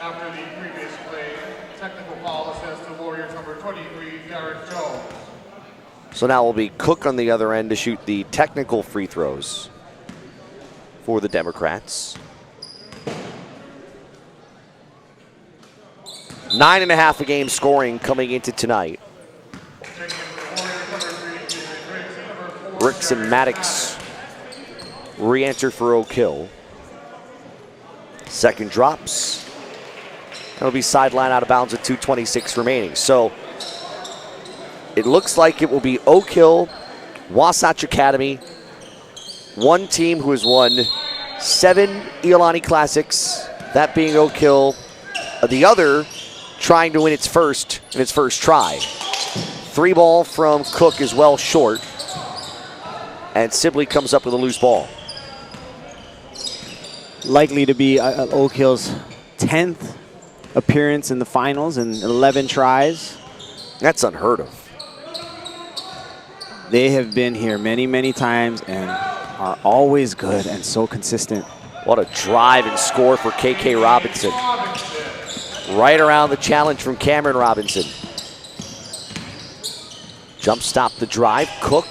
After the previous play, technical foul assessed to Warriors number 23, Derek Jones. So now it will be Cook on the other end to shoot the technical free throws for the Democrats. 9.5 a game scoring coming into tonight. Ricks and Maddox re-enter for Oak Hill. Second drops. That'll be sideline out of bounds with 2:26 remaining. So it looks like it will be Oak Hill, Wasatch Academy, one team who has won 7 Iolani Classics, that being Oak Hill. The other, trying to win its first try. 3 ball from Cook is well short. And Sibley comes up with a loose ball. Likely to be Oak Hill's 10th appearance in the finals in 11 tries. That's unheard of. They have been here many, many times and are always good and so consistent. What a drive and score for KK Robinson. Right around the challenge from Cameron Robinson. Jump stop the drive. Cook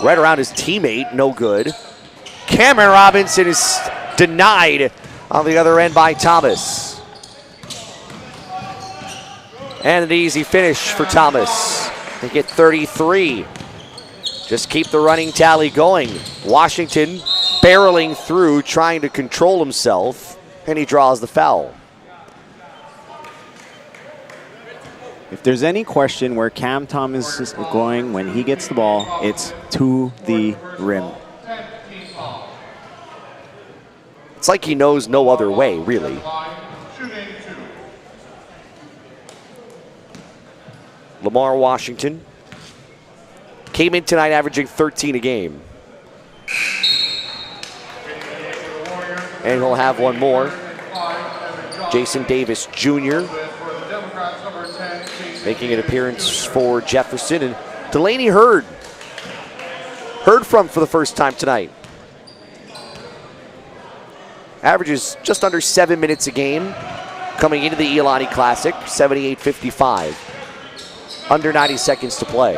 right around his teammate, no good. Cameron Robinson is denied on the other end by Thomas. And an easy finish for Thomas. They get 33. Just keep the running tally going. Washington barreling through, trying to control himself, and he draws the foul. If there's any question where Cam Thomas is going when he gets the ball, it's to the rim. It's like he knows no other way, really. Lamar Washington came in tonight averaging 13 a game. And he'll have one more. Jason Davis Jr. making an appearance for Jefferson. And Delaney heard from for the first time tonight. Averages just under 7 minutes a game coming into the Iolani Classic, 78-55. Under 90 seconds to play.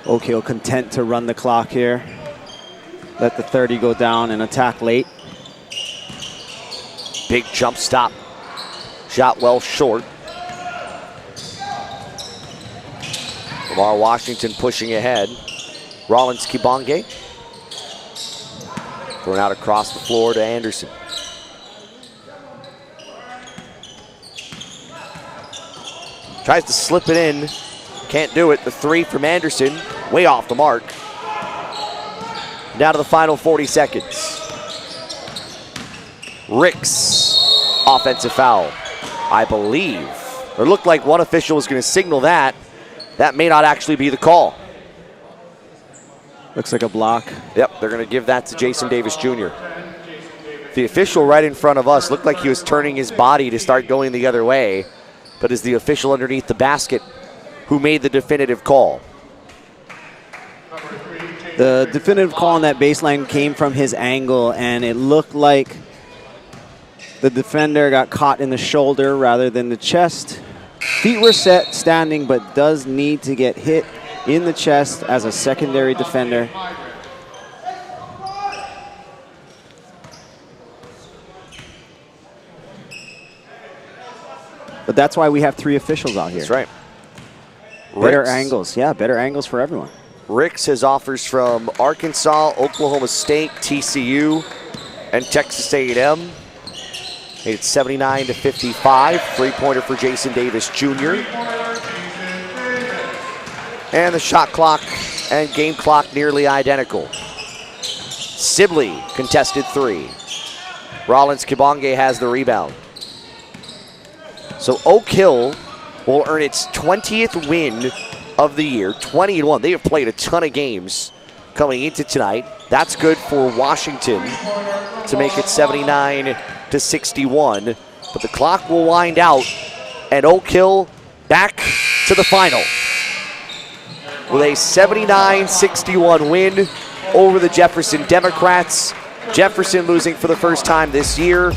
Oak Hill content to run the clock here. Let the 30 go down and attack late. Big jump stop. Shot well short. Lamar Washington pushing ahead. Rollins Kibonge. Thrown out across the floor to Anderson. Tries to slip it in. Can't do it. The 3 from Anderson. Way off the mark. Down to the final 40 seconds. Ricks. Offensive foul, I believe. It looked like one official was going to signal that. That may not actually be the call. Looks like a block. Yep, they're going to give that to Jason Davis Jr. The official right in front of us looked like he was turning his body to start going the other way, but is the official underneath the basket who made the definitive call. The definitive call on that baseline came from his angle, and it looked like the defender got caught in the shoulder rather than the chest. Feet were set standing, but does need to get hit in the chest as a secondary defender. But that's why we have 3 officials out here. That's right. Better Ricks. angles. Yeah, better angles for everyone. Ricks has offers from Arkansas, Oklahoma State, TCU, and Texas A&M. Made it 79-55. 3-pointer for Jason Davis Jr. And the shot clock and game clock nearly identical. Sibley contested 3. Rollins Kibonge has the rebound. So Oak Hill will earn its 20th win of the year, 20-1. They have played a ton of games coming into tonight. That's good for Washington to make it 79-61. But the clock will wind out, and Oak Hill back to the final with a 79-61 win over the Jefferson Democrats. Jefferson losing for the first time this year.